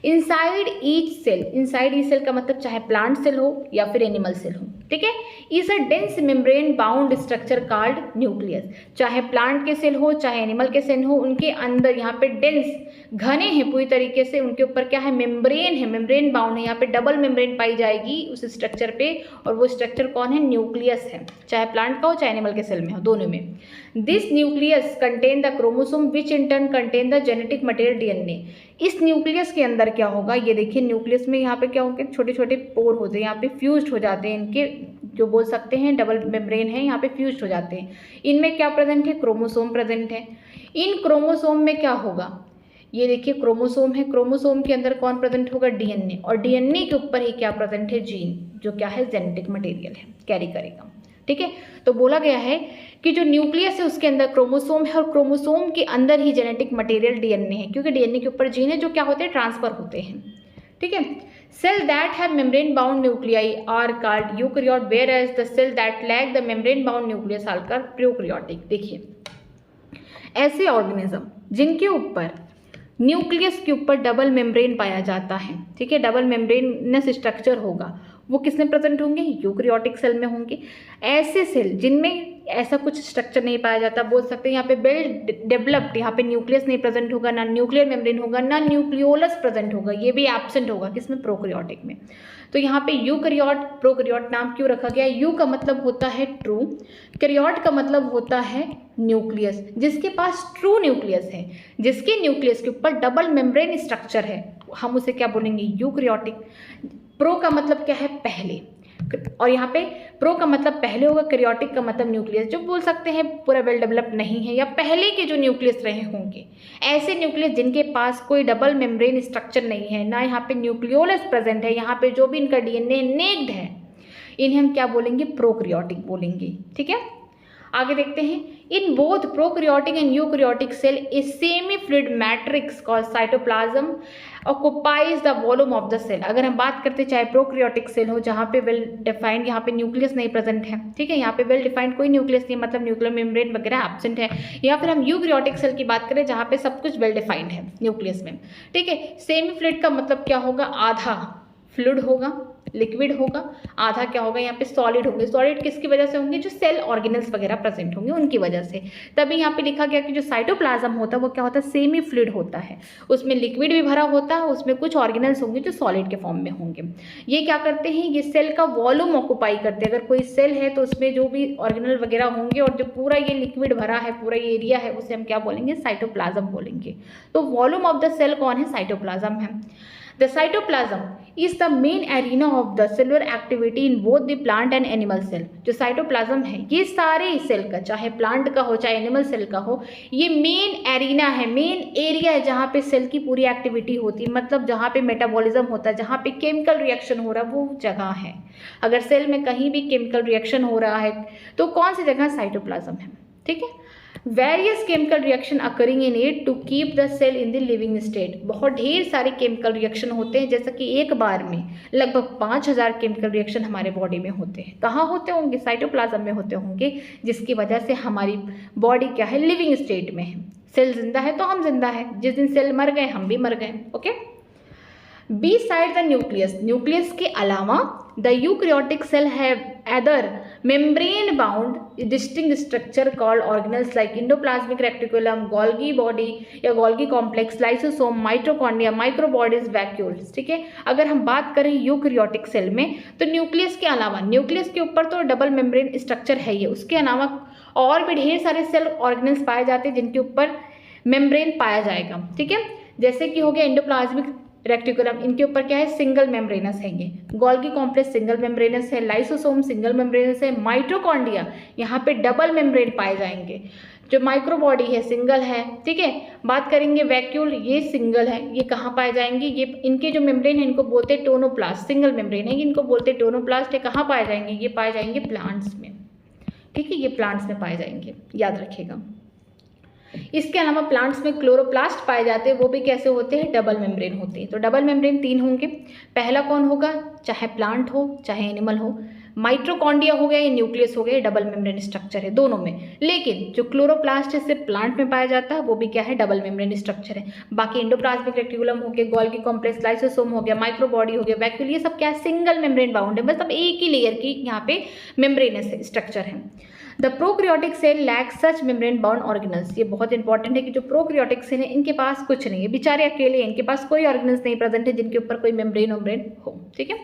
Inside each cell, inside each cell का मतलब चाहे प्लांट सेल हो या फिर एनिमल सेल हो, ठीक है, is a dense membrane bound structure called nucleus. चाहे प्लांट के सेल हो चाहे एनिमल के सेल हो, उनके अंदर यहाँ पे डेंस घने हैं पूरी तरीके से, उनके ऊपर क्या है? मेम्ब्रेन है, मेम्ब्रेन बाउंड है। यहाँ पे डबल मेम्ब्रेन पाई जाएगी उस स्ट्रक्चर पे, और वो स्ट्रक्चर कौन है? न्यूक्लियस है, चाहे प्लांट का हो चाहे एनिमल के सेल में हो, दोनों में। This nucleus contain the chromosome which in turn contain the genetic material DNA. इस न्यूक्लियस के अंदर क्या होगा? ये देखिए, न्यूक्लियस में यहाँ पे क्या होंगे? छोटे छोटे पोर होते हैं, यहाँ पे फ्यूज्ड हो जाते हैं, इनके जो बोल सकते हैं डबल मेम्ब्रेन है, यहाँ पे फ्यूज्ड हो जाते हैं। इनमें क्या प्रेजेंट है? क्रोमोसोम प्रेजेंट है। इन क्रोमोसोम में क्या होगा? ये देखिए, क्रोमोसोम है, क्रोमोसोम के अंदर कौन प्रेजेंट होगा? डीएनए, और डीएनए के ऊपर ही क्या प्रेजेंट है? जीन, जो क्या है? जेनेटिक मटेरियल है, कैरी करेगा, ठीक है। तो बोला गया है कि जो न्यूक्लियस है उसके अंदर क्रोमोसोम है, और क्रोमोसोम के अंदर ही जेनेटिक मटेरियल डीएनए है, क्योंकि डीएनए के ऊपर जीन है जो क्या होते हैं? ट्रांसफर होते हैं, ठीक है। Cell that have membrane bound nuclei are called eukaryote, whereas the cell that lack the membrane bound nucleus are called prokaryotic. देखिए, ऐसे ऑर्गेनिज्म जिनके ऊपर न्यूक्लियस के ऊपर डबल मेम्ब्रेन पाया जाता है, ठीक है, डबल मेम्ब्रेनस स्ट्रक्चर होगा, वो किसमें प्रेजेंट होंगे? यूकैरियोटिक सेल में होंगे। ऐसे सेल जिनमें ऐसा कुछ स्ट्रक्चर नहीं पाया जाता, बोल सकते हैं यहाँ पे वेल डेवलप्ड, यहाँ पे न्यूक्लियस नहीं प्रेजेंट होगा, ना न्यूक्लियर मेम्ब्रेन होगा, ना न्यूक्लियोलस प्रेजेंट होगा, ये भी एब्सेंट होगा। किसमें? प्रोकैरियोटिक में। तो यहाँ पे यूकैरियोट प्रोकैरियोट नाम क्यों रखा गया? यू का मतलब होता है ट्रू, कैरियोट का मतलब होता है न्यूक्लियस। जिसके पास ट्रू न्यूक्लियस है, जिसके न्यूक्लियस के ऊपर डबल मेम्ब्रेन स्ट्रक्चर है, हम उसे क्या बोलेंगे? यूकैरियोटिक। प्रो का मतलब क्या है? पहले, और यहाँ पे प्रो का मतलब पहले होगा, कैरियोटिक का मतलब न्यूक्लियस, जो बोल सकते हैं पूरा वेल डेवलप्ड नहीं है, या पहले के जो न्यूक्लियस रहे होंगे। ऐसे न्यूक्लियस जिनके पास कोई डबल मेम्ब्रेन स्ट्रक्चर नहीं है, ना यहाँ पे न्यूक्लियोलस प्रेजेंट है, यहाँ पे जो भी इनका डीएनए नेक्ड है, इन्हें हम क्या बोलेंगे? प्रोकैरियोटिक बोलेंगे, ठीक है। आगे देखते हैं, in both prokaryotic and eukaryotic cell a semi fluid matrix called cytoplasm occupies the volume of the cell. अगर हम बात करते हैं चाहे प्रोकैरियोटिक सेल हो जहाँ पे वेल डिफाइंड, यहाँ पे न्यूक्लियस नहीं प्रेजेंट है, ठीक है, यहाँ पे वेल डिफाइंड कोई न्यूक्लियस नहीं, मतलब न्यूक्लियर मेम्ब्रेन वगैरह एब्सेंट है, या फिर हम यूकैरियोटिक सेल की बात करें जहाँ पे सब कुछ वेल डिफाइंड है न्यूक्लियस में, ठीक है। सेमी फ्लूइड का मतलब क्या होगा? आधा फ्लूइड होगा, लिक्विड होगा, आधा क्या होगा? यहाँ पे सॉलिड होंगे। सॉलिड किसकी वजह से होंगे? जो सेल ऑर्गेनल्स वगैरह प्रेजेंट होंगे उनकी वजह से। तभी यहाँ पे लिखा गया कि जो साइटोप्लाज्म होता है वो क्या होता है? सेमी फ्लूइड होता है, उसमें लिक्विड भी भरा होता है, उसमें कुछ ऑर्गेनल्स होंगे जो सॉलिड के फॉर्म में होंगे। ये क्या करते हैं? ये सेल का वॉल्यूम ऑक्युपाई करते हैं। अगर कोई सेल है तो उसमें जो भी ऑर्गेनल वगैरह होंगे, और जो पूरा ये लिक्विड भरा है, पूरा ये एरिया है, उसे हम क्या बोलेंगे? साइटोप्लाज्म बोलेंगे। तो वॉल्यूम ऑफ द सेल कौन है? साइटोप्लाज्म है। The cytoplasm is the main arena of the cellular activity in both the plant and animal cell. जो साइटोप्लाज्म है, ये सारे सेल का, चाहे प्लांट का हो चाहे एनिमल सेल का हो, ये मेन एरिना है, मेन एरिया है जहाँ पे सेल की पूरी एक्टिविटी होती है, मतलब जहाँ पे मेटाबॉलिज्म होता है, जहाँ पे केमिकल रिएक्शन हो रहा है, वो जगह है। अगर सेल में कहीं भी केमिकल रिएक्शन हो रहा है तो कौन सी जगह? साइटोप्लाज्म है, ठीक है। Various chemical reaction occurring in it to keep the cell in the living state. बहुत ढेर सारे केमिकल रिएक्शन होते हैं, जैसा कि एक बार में लगभग 5000 केमिकल रिएक्शन हमारे बॉडी में होते हैं। कहाँ होते होंगे? साइटोप्लाज्म में होते होंगे, जिसकी वजह से हमारी बॉडी क्या है? लिविंग स्टेट में है। सेल जिंदा है तो हम जिंदा है, जिस दिन सेल मर गए हम भी मर गए। Okay. Beside the nucleus, nucleus के अलावा the eukaryotic cell have other membrane bound distinct structure called organelles like endoplasmic reticulum, Golgi body या Golgi complex, lysosome, mitochondria, microbodies, vacuoles. ठीक है, अगर हम बात करें यूकैरियोटिक सेल में तो न्यूक्लियस के अलावा, न्यूक्लियस के ऊपर तो डबल मेम्ब्रेन स्ट्रक्चर है ही, उसके अलावा और भी ढेर सारे सेल ऑर्गेनल्स पाए जाते हैं जिनके ऊपर मेम्ब्रेन पाया जाएगा। ठीक है, जैसे कि हो गया इंडोप्लाज्मिक रेक्टिकुलम, इनके ऊपर क्या है? सिंगल मेम्ब्रेनस है ये। गोल्गी कॉम्प्लेक्स सिंगल मेम्ब्रेनस है, लाइसोसोम सिंगल मेम्ब्रेनस है, माइटोकॉन्ड्रिया यहाँ पे डबल मेम्ब्रेन पाए जाएंगे, जो माइक्रोबॉडी है सिंगल है। ठीक है, बात करेंगे वैक्यूल, ये सिंगल है, ये कहाँ पाए जाएंगे? ये इनके जो मेम्ब्रेन है इनको बोलते हैं टोनोप्लास्ट, सिंगल मेम्ब्रेन है, इनको बोलते हैं टोनोप्लास्ट है। कहाँ पाए जाएंगे? ये पाए जाएंगे प्लांट्स में। ठीक है, ये प्लांट्स में पाए जाएंगे, याद रखिएगा। इसके अलावा प्लांट्स में क्लोरोप्लास्ट पाए जाते हैं, वो भी कैसे होते हैं? डबल मेम्ब्रेन होते हैं। तो डबल मेम्ब्रेन 3 होंगे। पहला कौन होगा? चाहे प्लांट हो चाहे एनिमल हो, माइटोकॉन्ड्रिया हो गया या न्यूक्लियस हो गया, डबल मेम्ब्रेन स्ट्रक्चर है दोनों में। लेकिन जो क्लोरोप्लास्ट है सिर्फ प्लांट में पाया जाता है, वो भी क्या है? डबल मेम्ब्रेन स्ट्रक्चर है। बाकी इंडोप्लाज्मिक रेक्टिकुलम हो गया, गोल्गी कॉम्प्लेक्स, लाइसोसोम हो गया, माइक्रोबॉडी हो गया, वैक्यूल, ये सब क्या है? सिंगल मेम्ब्रेन बाउंड है, मतलब एक ही लेयर की यहाँ पे मेम्ब्रेनस स्ट्रक्चर है। The prokaryotic cell lack such membrane bound organelles. ये बहुत इंपॉर्टेंट है कि जो प्रोक्रियोटिक सेल है इनके पास कुछ नहीं है, बेचारे अकेले हैं, इनके पास कोई ऑर्गेनल्स नहीं प्रेजेंट है जिनके ऊपर कोई मेम्ब्रेन हो। ठीक है,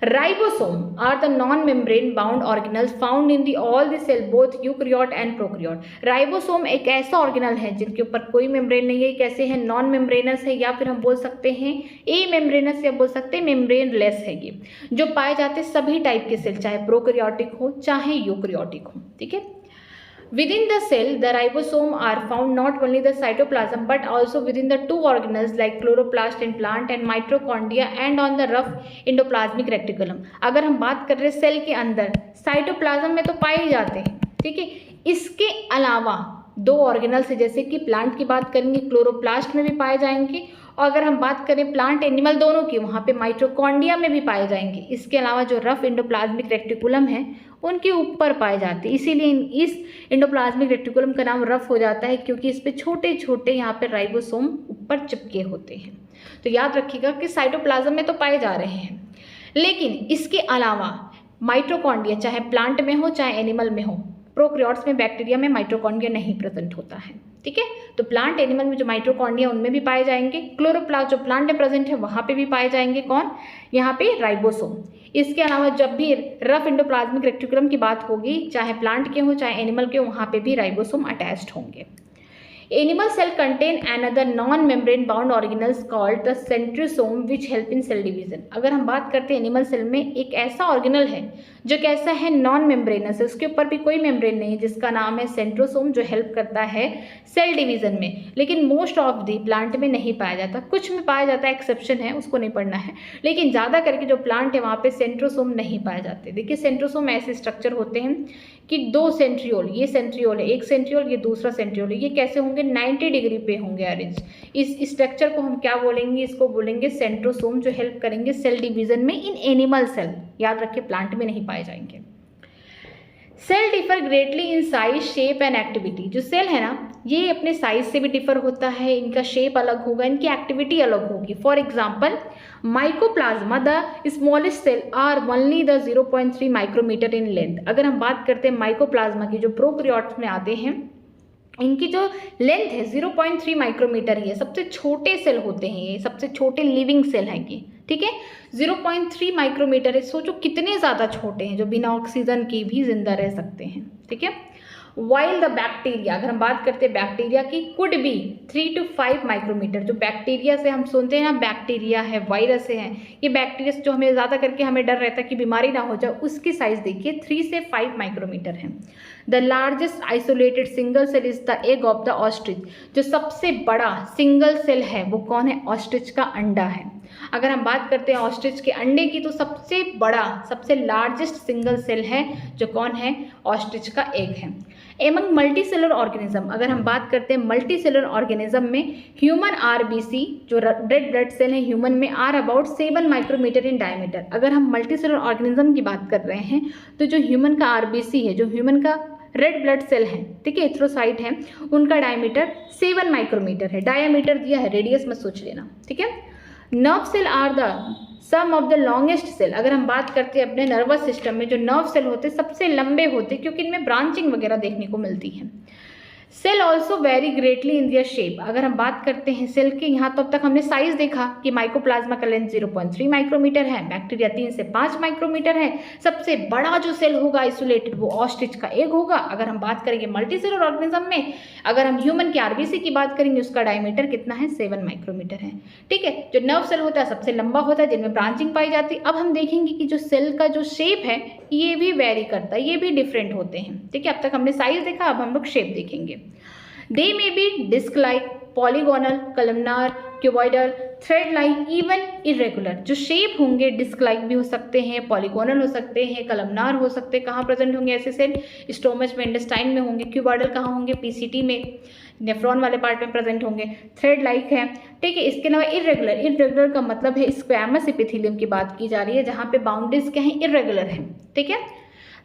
ribosome are the non membrane bound organelles found in the all the cell both eukaryote and prokaryote. Ribosome एक ऐसा ऑर्गेनल है जिनके ऊपर कोई मेम्ब्रेन नहीं है, कैसे है? नॉन मेम्ब्रेनस है, या फिर हम बोल सकते हैं ए मेम्ब्रेनस, या बोल सकते हैं मेम्ब्रेन लेस है। ये जो पाए जाते हैं सभी टाइप के सेल, चाहे प्रोकैरियोटिक हो चाहे यूकैरियोटिक हो। ठीक है, within the cell the ribosome are found not only the cytoplasm but also within the 2 organelles like chloroplast in plant and mitochondria and on the rough endoplasmic reticulum। अगर हम बात कर रहे हैं सेल के अंदर, साइटोप्लाज्म में तो पाए ही जाते हैं। ठीक है, इसके अलावा 2 ऑर्गेनल्स है, जैसे कि प्लांट की बात करेंगे क्लोरोप्लास्ट में भी पाए जाएंगे, और अगर हम बात करें प्लांट एनिमल दोनों की, वहाँ पे माइटोकॉन्ड्रिया में भी पाए जाएंगे। इसके अलावा जो रफ इंडोप्लाज्मिक रेक्टिकुलम है उनके ऊपर पाए जाते हैं, इसीलिए इस इंडोप्लाज्मिक रेक्टिकुलम का नाम रफ हो जाता है, क्योंकि इस पे छोटे छोटे यहाँ पे राइबोसोम ऊपर चिपके होते हैं। तो याद रखिएगा कि साइटोप्लाज्म में तो पाए जा रहे हैं, लेकिन इसके अलावा माइटोकॉन्ड्रिया चाहे प्लांट में हो चाहे एनिमल में हो, प्रोकैरियोट्स में बैक्टीरिया में माइटोकॉन्ड्रिया नहीं प्रेजेंट होता है। ठीक है, तो प्लांट एनिमल में जो माइटोकॉन्ड्रिया उनमें भी पाए जाएंगे, क्लोरोप्लास्ट जो प्लांट में प्रेजेंट है वहाँ पे भी पाए जाएंगे। कौन? यहाँ पे राइबोसोम। इसके अलावा जब भी रफ इंडोप्लाज्मिक रेक्टिकुलम की बात होगी, चाहे प्लांट के हो चाहे एनिमल के हो, वहाँ पे भी राइबोसोम अटैच्ड होंगे। Animal cell contain another non-membrane bound organelles called the centrosome which help in cell division। अगर हम बात करते हैं एनिमल सेल में, एक ऐसा ऑर्गेनल है जो कैसा है? नॉन मेम्ब्रेनस है, उसके ऊपर भी कोई मेम्ब्रेन नहीं है, जिसका नाम है सेंट्रोसोम, जो हेल्प करता है सेल डिवीजन में। लेकिन मोस्ट ऑफ दी प्लांट में नहीं पाया जाता, कुछ में पाया जाता है, एक्सेप्शन है, उसको नहीं पढ़ना है, लेकिन ज़्यादा करके जो प्लांट है वहाँ पे सेंट्रोसोम नहीं पाए जाते। देखिए सेंट्रोसोम ऐसे स्ट्रक्चर होते हैं कि 2 सेंट्रियोल, ये सेंट्रियोल है, एक सेंट्रियोल, ये दूसरा सेंट्रियोल है, ये कैसे होंगे? 90 डिग्री पे होंगे अरेंज। इस स्ट्रक्चर को हम क्या बोलेंगे? इसको बोलेंगे सेंट्रोसोम, जो हेल्प करेंगे सेल डिवीजन में इन एनिमल सेल। याद रखिए प्लांट में नहीं पाए जाएंगे। Cell differ greatly in size, shape and activity. जो सेल है ना, ये अपने साइज से भी डिफर होता है, इनका शेप अलग होगा, इनकी एक्टिविटी अलग होगी। For example mycoplasma the smallest cell are only the 0.3 micrometre in length. अगर हम बात करते हैं माइकोप्लाज्मा की, जो प्रोकैरियोट्स में आते हैं, इनकी जो लेंथ है 0.3 माइक्रोमीटर ही है, सबसे छोटे सेल होते हैं ये, सबसे छोटे लिविंग सेल हैं ये। ठीक है, 0.3 माइक्रोमीटर है, सोचो कितने ज़्यादा छोटे हैं, जो बिना ऑक्सीजन के भी जिंदा रह सकते हैं। ठीक है, वाइल द बैक्टीरिया, अगर हम बात करते हैं बैक्टीरिया की, कुड बी 3 to 5 माइक्रोमीटर। जो बैक्टीरिया से हम सुनते हैं ना, बैक्टीरिया है, वायरस है, ये बैक्टीरिया जो हमें ज़्यादा करके हमें डर रहता है कि बीमारी ना हो जाए, उसकी साइज देखिए 3 से 5 माइक्रोमीटर है। The largest isolated single cell is the egg of the ostrich. जो सबसे बड़ा सिंगल सेल है वो कौन है? ऑस्ट्रिच का अंडा है। अगर हम बात करते हैं ऑस्ट्रिच के अंडे की, तो सबसे बड़ा, सबसे लार्जेस्ट सिंगल सेल है जो कौन है, ऑस्ट्रिच का एग है। एमंग मल्टी सेलुलर ऑर्गेनिज्म, अगर हम बात करते हैं मल्टी सेलुलर ऑर्गेनिज्म में, ह्यूमन आरबीसी जो रेड ब्लड सेल है ह्यूमन में, are about 7 micrometre in diameter. अगर हम मल्टी सेलुलर ऑर्गेनिज्म की बात कर रहे हैं तो जो ह्यूमन का आरबीसी है, जो ह्यूमन का रेड ब्लड सेल है, ठीक है, एथ्रोसाइट है, उनका डायमीटर 7 माइक्रोमीटर है। डायमीटर दिया है, रेडियस मत सोच लेना, ठीक है। Nerve cell are the some of the longest cell, अगर हम बात करते हैं अपने नर्वस सिस्टम में जो नर्व सेल होते हैं सबसे लंबे होते हैं, क्योंकि इनमें ब्रांचिंग वगैरह देखने को मिलती है। Cell also vary greatly in their shape, अगर हम बात करते हैं सेल के, यहाँ तो अब तक हमने साइज देखा कि माइकोप्लाज्मा का लेंथ 0.3 माइक्रोमीटर है, बैक्टीरिया 3 से 5 माइक्रोमीटर है। सबसे बड़ा जो सेल होगा आइसोलेटेड वो ऑस्ट्रिच का एग होगा। अगर हम बात करेंगे मल्टीसेलुलर ऑर्गेनिज्म में, अगर हम ह्यूमन के आरबीसी की बात करेंगे, उसका डायमीटर कितना है, 7 माइक्रोमीटर है, ठीक है। जो नर्व सेल होता है सबसे लंबा होता है, जिनमें ब्रांचिंग पाई जाती है। अब हम देखेंगे कि जो सेल का जो शेप है ये भी वेरी करता है, ये भी डिफरेंट होते हैं, ठीक है। अब तक हमने साइज देखा, अब हम लोग शेप देखेंगे। They may be disc-like, polygonal, columnar, cuboidal, thread-like, even irregular। जो शेप होंगे डिस्क-लाइक भी हो सकते हैं, पॉलीगोनल हो सकते हैं, कलमनार हो सकते हैं। कहाँ प्रेजेंट होंगे ऐसे सेल, स्टोमच में, इंटेस्टाइन में होंगे। क्यूबॉइडल कहाँ होंगे, पीसीटी में, नेफ्रॉन वाले पार्ट में प्रेजेंट होंगे। थ्रेड लाइक है, ठीक है। इसके अलावा इरेगुलर, इरेगुलर का मतलब है स्क्वैमस एपिथेलियम की बात की जा रही है, जहाँ पे बाउंड्रीज क्या है, इरेगुलर है, ठीक है।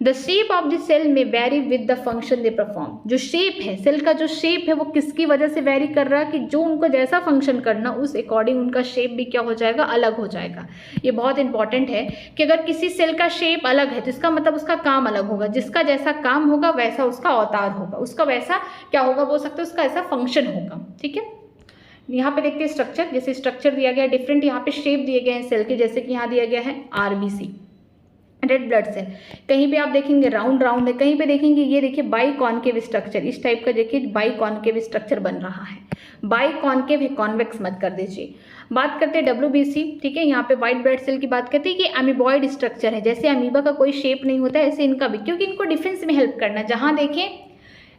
The shape of the cell may vary with the function they perform, जो शेप है सेल का, जो शेप है वो किसकी वजह से वेरी कर रहा है, कि जो उनको जैसा फंक्शन करना उस अकॉर्डिंग उनका शेप भी क्या हो जाएगा, अलग हो जाएगा। ये बहुत इंपॉर्टेंट है कि अगर किसी सेल का शेप अलग है तो इसका मतलब उसका काम अलग होगा। जिसका जैसा काम होगा वैसा उसका अवतार होगा, उसका वैसा क्या होगा, बोल सकते हैं उसका ऐसा फंक्शन होगा, ठीक है। यहाँ पे देखते हैं स्ट्रक्चर, जैसे स्ट्रक्चर दिया गया है डिफरेंट, यहाँ पे शेप दिए गए हैं सेल के, जैसे कि यहाँ दिया गया है आरबीसी रेड ब्लड सेल, कहीं पे आप देखेंगे राउंड राउंड है, कहीं पे देखेंगे ये देखिए बाई कॉन्केव स्ट्रक्चर, इस टाइप का देखिए बाई कॉन्केव स्ट्रक्चर बन रहा है। बाई कॉन्केव है, कॉन्वेक्स मत कर दीजिए। बात करते हैं डब्ल्यूबीसी, ठीक है। यहाँ पे वाइट ब्लड सेल की बात करते हैं कि अमीबॉइड स्ट्रक्चर है, जैसे अमीबा का कोई शेप नहीं होता है ऐसे इनका भी, क्योंकि इनको डिफेंस में हेल्प करना, जहाँ देखें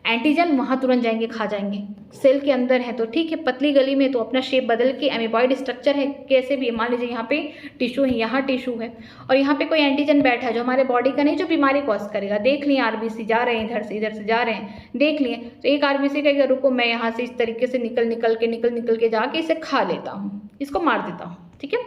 एंटीजन वहाँ तुरंत जाएंगे, खा जाएंगे। सेल के अंदर है तो ठीक है, पतली गली में तो अपना शेप बदल के अमीबॉइड स्ट्रक्चर है, कैसे भी मान लीजिए यहाँ पे टिश्यू है, यहाँ टिश्यू है और यहाँ पे कोई एंटीजन बैठा है जो हमारे बॉडी का नहीं, जो बीमारी कॉज करेगा। देख लिए आरबीसी जा रहे हैं इधर से जा रहे हैं, देख लिए तो एक आरबीसी का रुको मैं यहाँ से इस तरीके से निकल के जाके इसे खा लेता हूँ, इसको मार देता हूँ, ठीक है।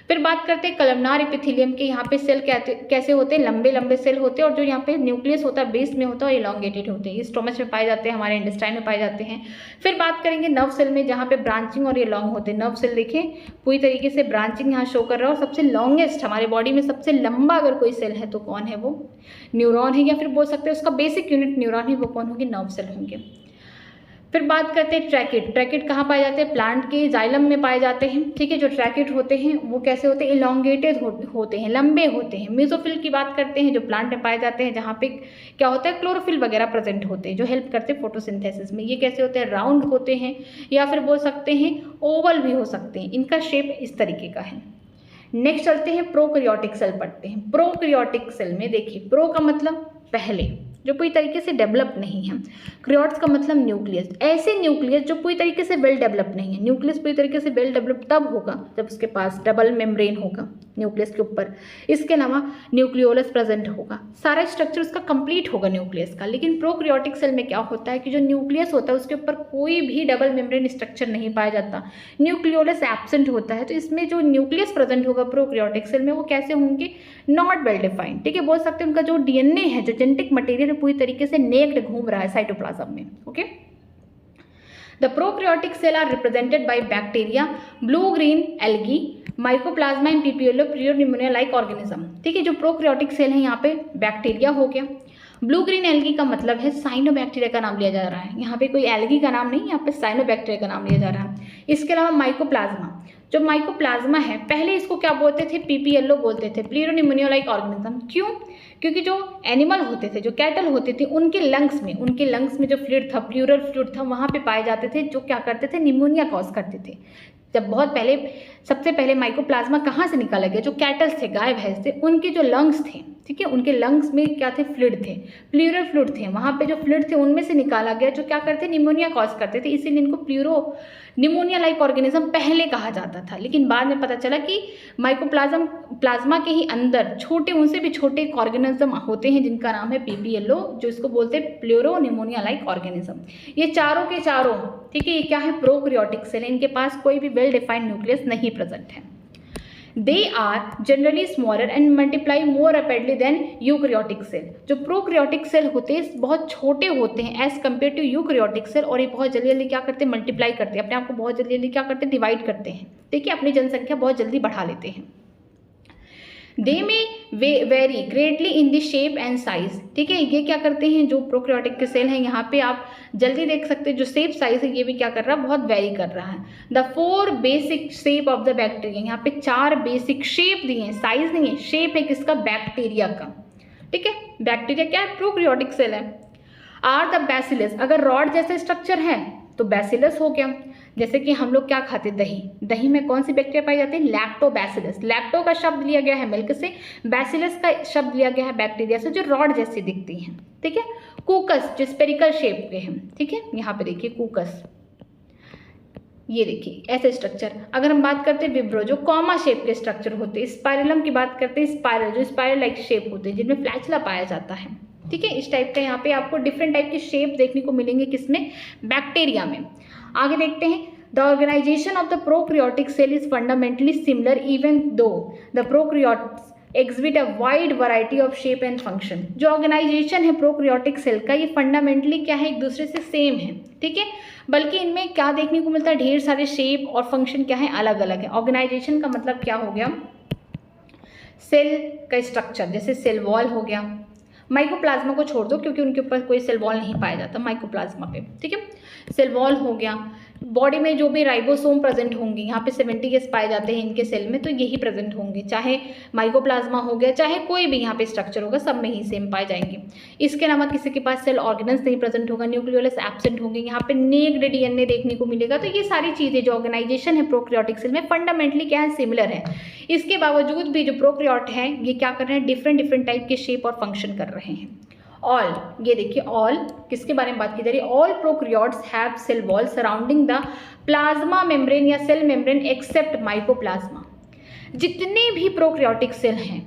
फिर बात करते हैं कलमनार एपिथेलियम के, यहाँ पे सेल कैसे होते हैं, लंबे लंबे सेल होते हैं और जो यहाँ पे न्यूक्लियस होता है बेस में होता है इलॉन्गेटेड होते हैं। स्टोमच में पाए जाते हैं, हमारे इंटेस्टाइन में पाए जाते हैं। फिर बात करेंगे नर्व सेल में, जहाँ पे ब्रांचिंग और ये लॉन्ग होते हैं। नर्व सेल देखिए पूरी तरीके से ब्रांचिंग यहाँ शो कर रहा है और सबसे लॉन्गेस्ट हमारे बॉडी में सबसे लंबा अगर कोई सेल है तो कौन है, वो न्यूरॉन है, या फिर बोल सकते हैं उसका बेसिक यूनिट न्यूरॉन है, वो कौन होंगे, नर्व सेल होंगे। फिर बात करते हैं ट्रैकिड। ट्रैकिड कहाँ पाए जाते हैं, प्लांट के जाइलम में पाए जाते हैं, ठीक है। जो ट्रैकिड होते हैं वो कैसे होते हैं, इलॉन्गेटेड होते हैं, लंबे होते हैं। मेसोफिल की बात करते हैं, जो प्लांट में पाए जाते हैं, जहाँ पे क्या होता है, क्लोरोफिल वगैरह प्रेजेंट होते हैं जो हेल्प करते हैं फोटोसिंथेसिस में। ये कैसे होते हैं, राउंड होते हैं या फिर बोल सकते हैं ओवल भी हो सकते हैं। इनका शेप इस तरीके का है। नेक्स्ट चलते हैं प्रोकैरियोटिक सेल पढ़ते हैं। प्रोकैरियोटिक सेल में देखिए, प्रो का मतलब पहले, जो पूरी तरीके से डेवलप नहीं है। क्रियोट्स का मतलब न्यूक्लियस, ऐसे न्यूक्लियस जो पूरी तरीके से वेल डेवलप नहीं है। न्यूक्लियस पूरी तरीके से वेल डेवलप तब होगा जब उसके पास डबल मेम्ब्रेन होगा न्यूक्लियस के ऊपर। इसके अलावा न्यूक्लियोलस प्रेजेंट होगा, सारा स्ट्रक्चर उसका कंप्लीट होगा न्यूक्लियस का। लेकिन प्रोकैरियोटिक सेल में क्या होता है कि जो न्यूक्लियस होता है उसके ऊपर कोई भी डबल मेम्ब्रेन स्ट्रक्चर नहीं पाया जाता, न्यूक्लियोलस एब्सेंट होता है। तो इसमें जो न्यूक्लियस प्रेजेंट होगा प्रोकैरियोटिक सेल में वो कैसे होंगे, नॉट वेल डिफाइंड, ठीक है। बोल सकते हैं उनका जो डीएनए है, जो जेनेटिक मटेरियल पूरी तरीके से नेक्ड घूम रहा है साइटोप्लाज्म में, okay. The prokaryotic cell are represented by bacteria, blue green algae, mycoplasma and PPLO pleuropneumonia like organism, ठीक है। जो प्रोकैरियोटिक सेल है यहाँ पे बैक्टीरिया हो गया। ब्लू ग्रीन एल्गी का मतलब है साइनोबैक्टीरिया का नाम लिया जा रहा है, यहाँ पे कोई एल्गी का नाम नहीं, यहाँ पे साइनोबैक्टीरिया का नाम लिया जा रहा है। इसके अलावा माइकोप्लाज्मा, जो माइकोप्लाज्मा है पहले इसको क्या बोलते थे, पीपीएलओ बोलते थे, प्रियोनिमोनिया लाइक ऑर्गेनिज्म। क्यों, क्योंकि जो एनिमल होते थे, जो कैटल होते थे, उनके लंग्स में जो फ्लूइड था, प्लूरल फ्लूइड था, वहाँ पे पाए जाते थे, जो क्या करते थे, निमोनिया कॉज करते थे। जब बहुत पहले, सबसे पहले माइकोप्लाज्मा कहाँ से निकाला गया, जो कैटल्स थे, गाय भैंस थे, उनके जो लंग्स थे, ठीक है। उनके लंग्स में क्या थे, फ्लूइड थे, प्लूरल फ्लूइड थे, वहाँ पे जो फ्लूइड थे उनमें से निकाला गया जो क्या करते, निमोनिया कॉज करते थे, इसीलिए इनको निमोनिया लाइक ऑर्गेनिज्म पहले कहा जाता था। लेकिन बाद में पता चला कि प्लाज्मा के ही अंदर छोटे, उनसे भी छोटे ऑर्गेनिज्म होते हैं जिनका नाम है PPLO, जो इसको बोलते हैं प्लूरो निमोनिया लाइक ऑर्गेनिज्म। ये चारों के चारों, ठीक है, ये क्या है, प्रोकैरियोटिक सेल है, इनके पास कोई भी वेल डिफाइंड न्यूक्लियस नहीं प्रेजेंट है। They are generally smaller and multiply more rapidly than eukaryotic cell। जो प्रोकैरियोटिक सेल होते हैं बहुत छोटे होते हैं as compare to eukaryotic cell, और ये बहुत जल्दी जल्दी क्या करते हैं, मल्टीप्लाई करते हैं, अपने आप को बहुत जल्दी जल्दी क्या करते हैं, डिवाइड करते हैं, ठीक है, अपनी जनसंख्या बहुत जल्दी बढ़ा लेते हैं। दे में very greatly in the shape and size, ठीक है, ये क्या करते हैं, जो प्रोकैरियोटिक के सेल हैं यहाँ पे आप जल्दी देख सकते हैं, जो शेप साइज है ये भी क्या कर रहा है, बहुत वेरी कर रहा है। The 4 basic shape of the bacteria, यहाँ पे 4 बेसिक शेप दिए हैं, साइज नहीं है, शेप है किसका, बैक्टीरिया का, ठीक है। बैक्टीरिया क्या है, प्रोकैरियोटिक सेल है। आर द बैसिलस, अगर रॉड जैसे स्ट्रक्चर है तो बैसिलस हो गया। जैसे कि हम लोग क्या खाते हैं, दही, दही में कौन सी बैक्टीरिया पाई जाती है, लैक्टोबैसिलस। लैक्टो का शब्द लिया गया है मिल्क से, बैसिलस का शब्द लिया गया है बैक्टीरिया से, जो रॉड जैसी दिखती हैं, ठीक है। कूकस जो स्पेरिकल शेप के हैं, ठीक है, यहाँ पे देखिए कूकस, ये देखिए ऐसे स्ट्रक्चर। अगर हम बात करते हैं विब्रो, जो कॉमा शेप के स्ट्रक्चर होते हैं। स्पाइरलम की बात करते हैं, स्पाइरल जो स्पाइरल लाइक शेप होते हैं, जिनमें फ्लैचुला पाया जाता है, ठीक है। इस टाइप का यहाँ पे आपको डिफरेंट टाइप के शेप देखने को मिलेंगे, किसमें, बैक्टीरिया में। आगे देखते हैं, the organisation of the prokaryotic cell is fundamentally similar even though the prokaryotes exhibit a wide variety of shape and function. जो ऑर्गेनाइजेशन है प्रोकैरियोटिक सेल का, ये फंडामेंटली क्या है, एक दूसरे से सेम है, ठीक है, बल्कि इनमें क्या देखने को मिलता है, ढेर सारे शेप और फंक्शन क्या है, अलग अलग है। ऑर्गेनाइजेशन का मतलब क्या हो गया, सेल का स्ट्रक्चर, जैसे सेल वॉल हो गया, माइकोप्लाज्मा को छोड़ दो क्योंकि उनके ऊपर कोई सेल वॉल नहीं पाया जाता माइकोप्लाज्मा पे, ठीक है। सेल वॉल हो गया, बॉडी में जो भी राइबोसोम प्रेजेंट होंगे, यहाँ पे 70 पाए जाते हैं इनके सेल में, तो यही प्रेजेंट होंगे, चाहे माइकोप्लाज्मा हो गया, चाहे कोई भी यहाँ पे स्ट्रक्चर होगा, सब में ही सेम पाए जाएंगे। इसके अलावा किसी के पास सेल ऑर्गेनल्स नहीं प्रेजेंट होगा, न्यूक्लियोलस एब्सेंट होंगे, यहाँ पे नेक्ड DNA देखने को मिलेगा। तो ये सारी चीज़ें जो ऑर्गेनाइजेशन है प्रोकैरियोटिक सेल में फंडामेंटली क्या है, सिमिलर है। इसके बावजूद भी जो प्रोकैरियोट है ये क्या कर रहे हैं, डिफरेंट टाइप के शेप और फंक्शन कर रहे हैं। ऑल, ये देखिए ऑल किसके बारे में बात की जा रही है, all prokaryotes have cell wall surrounding the plasma membrane या सेल मेम्ब्रेन एक्सेप्ट माइकोप्लाज्मा। जितने भी प्रोकैरियोटिक सेल हैं,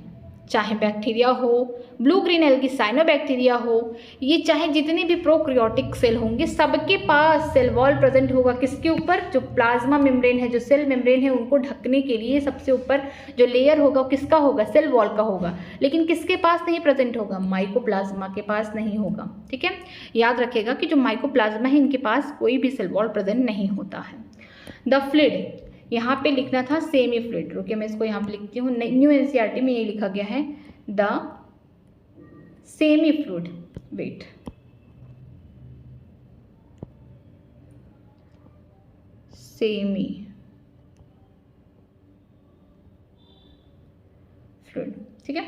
चाहे बैक्टीरिया हो, ब्लू ग्रीन एल्गी साइनोबैक्टीरिया हो, ये चाहे जितने भी प्रोकैरियोटिक सेल होंगे, सबके पास सेल वॉल प्रेजेंट होगा। किसके ऊपर, जो प्लाज्मा मेम्ब्रेन है, जो सेल मेम्ब्रेन है, उनको ढकने के लिए सबसे ऊपर जो लेयर होगा वो किसका होगा, सेल वॉल का होगा। लेकिन किसके पास नहीं प्रेजेंट होगा, माइकोप्लाज्मा के पास नहीं होगा, ठीक है। याद रखिएगा कि जो माइकोप्लाज्मा है इनके पास कोई भी सेल वॉल प्रेजेंट नहीं होता है। द फ्लूइड, यहाँ पे लिखना था सेमी फ्लूइड, रुकिए मैं इसको यहाँ पे लिखती हूँ, न्यू NCERT में ये लिखा गया है the semi fluid, wet, semi fluid, ठीक है।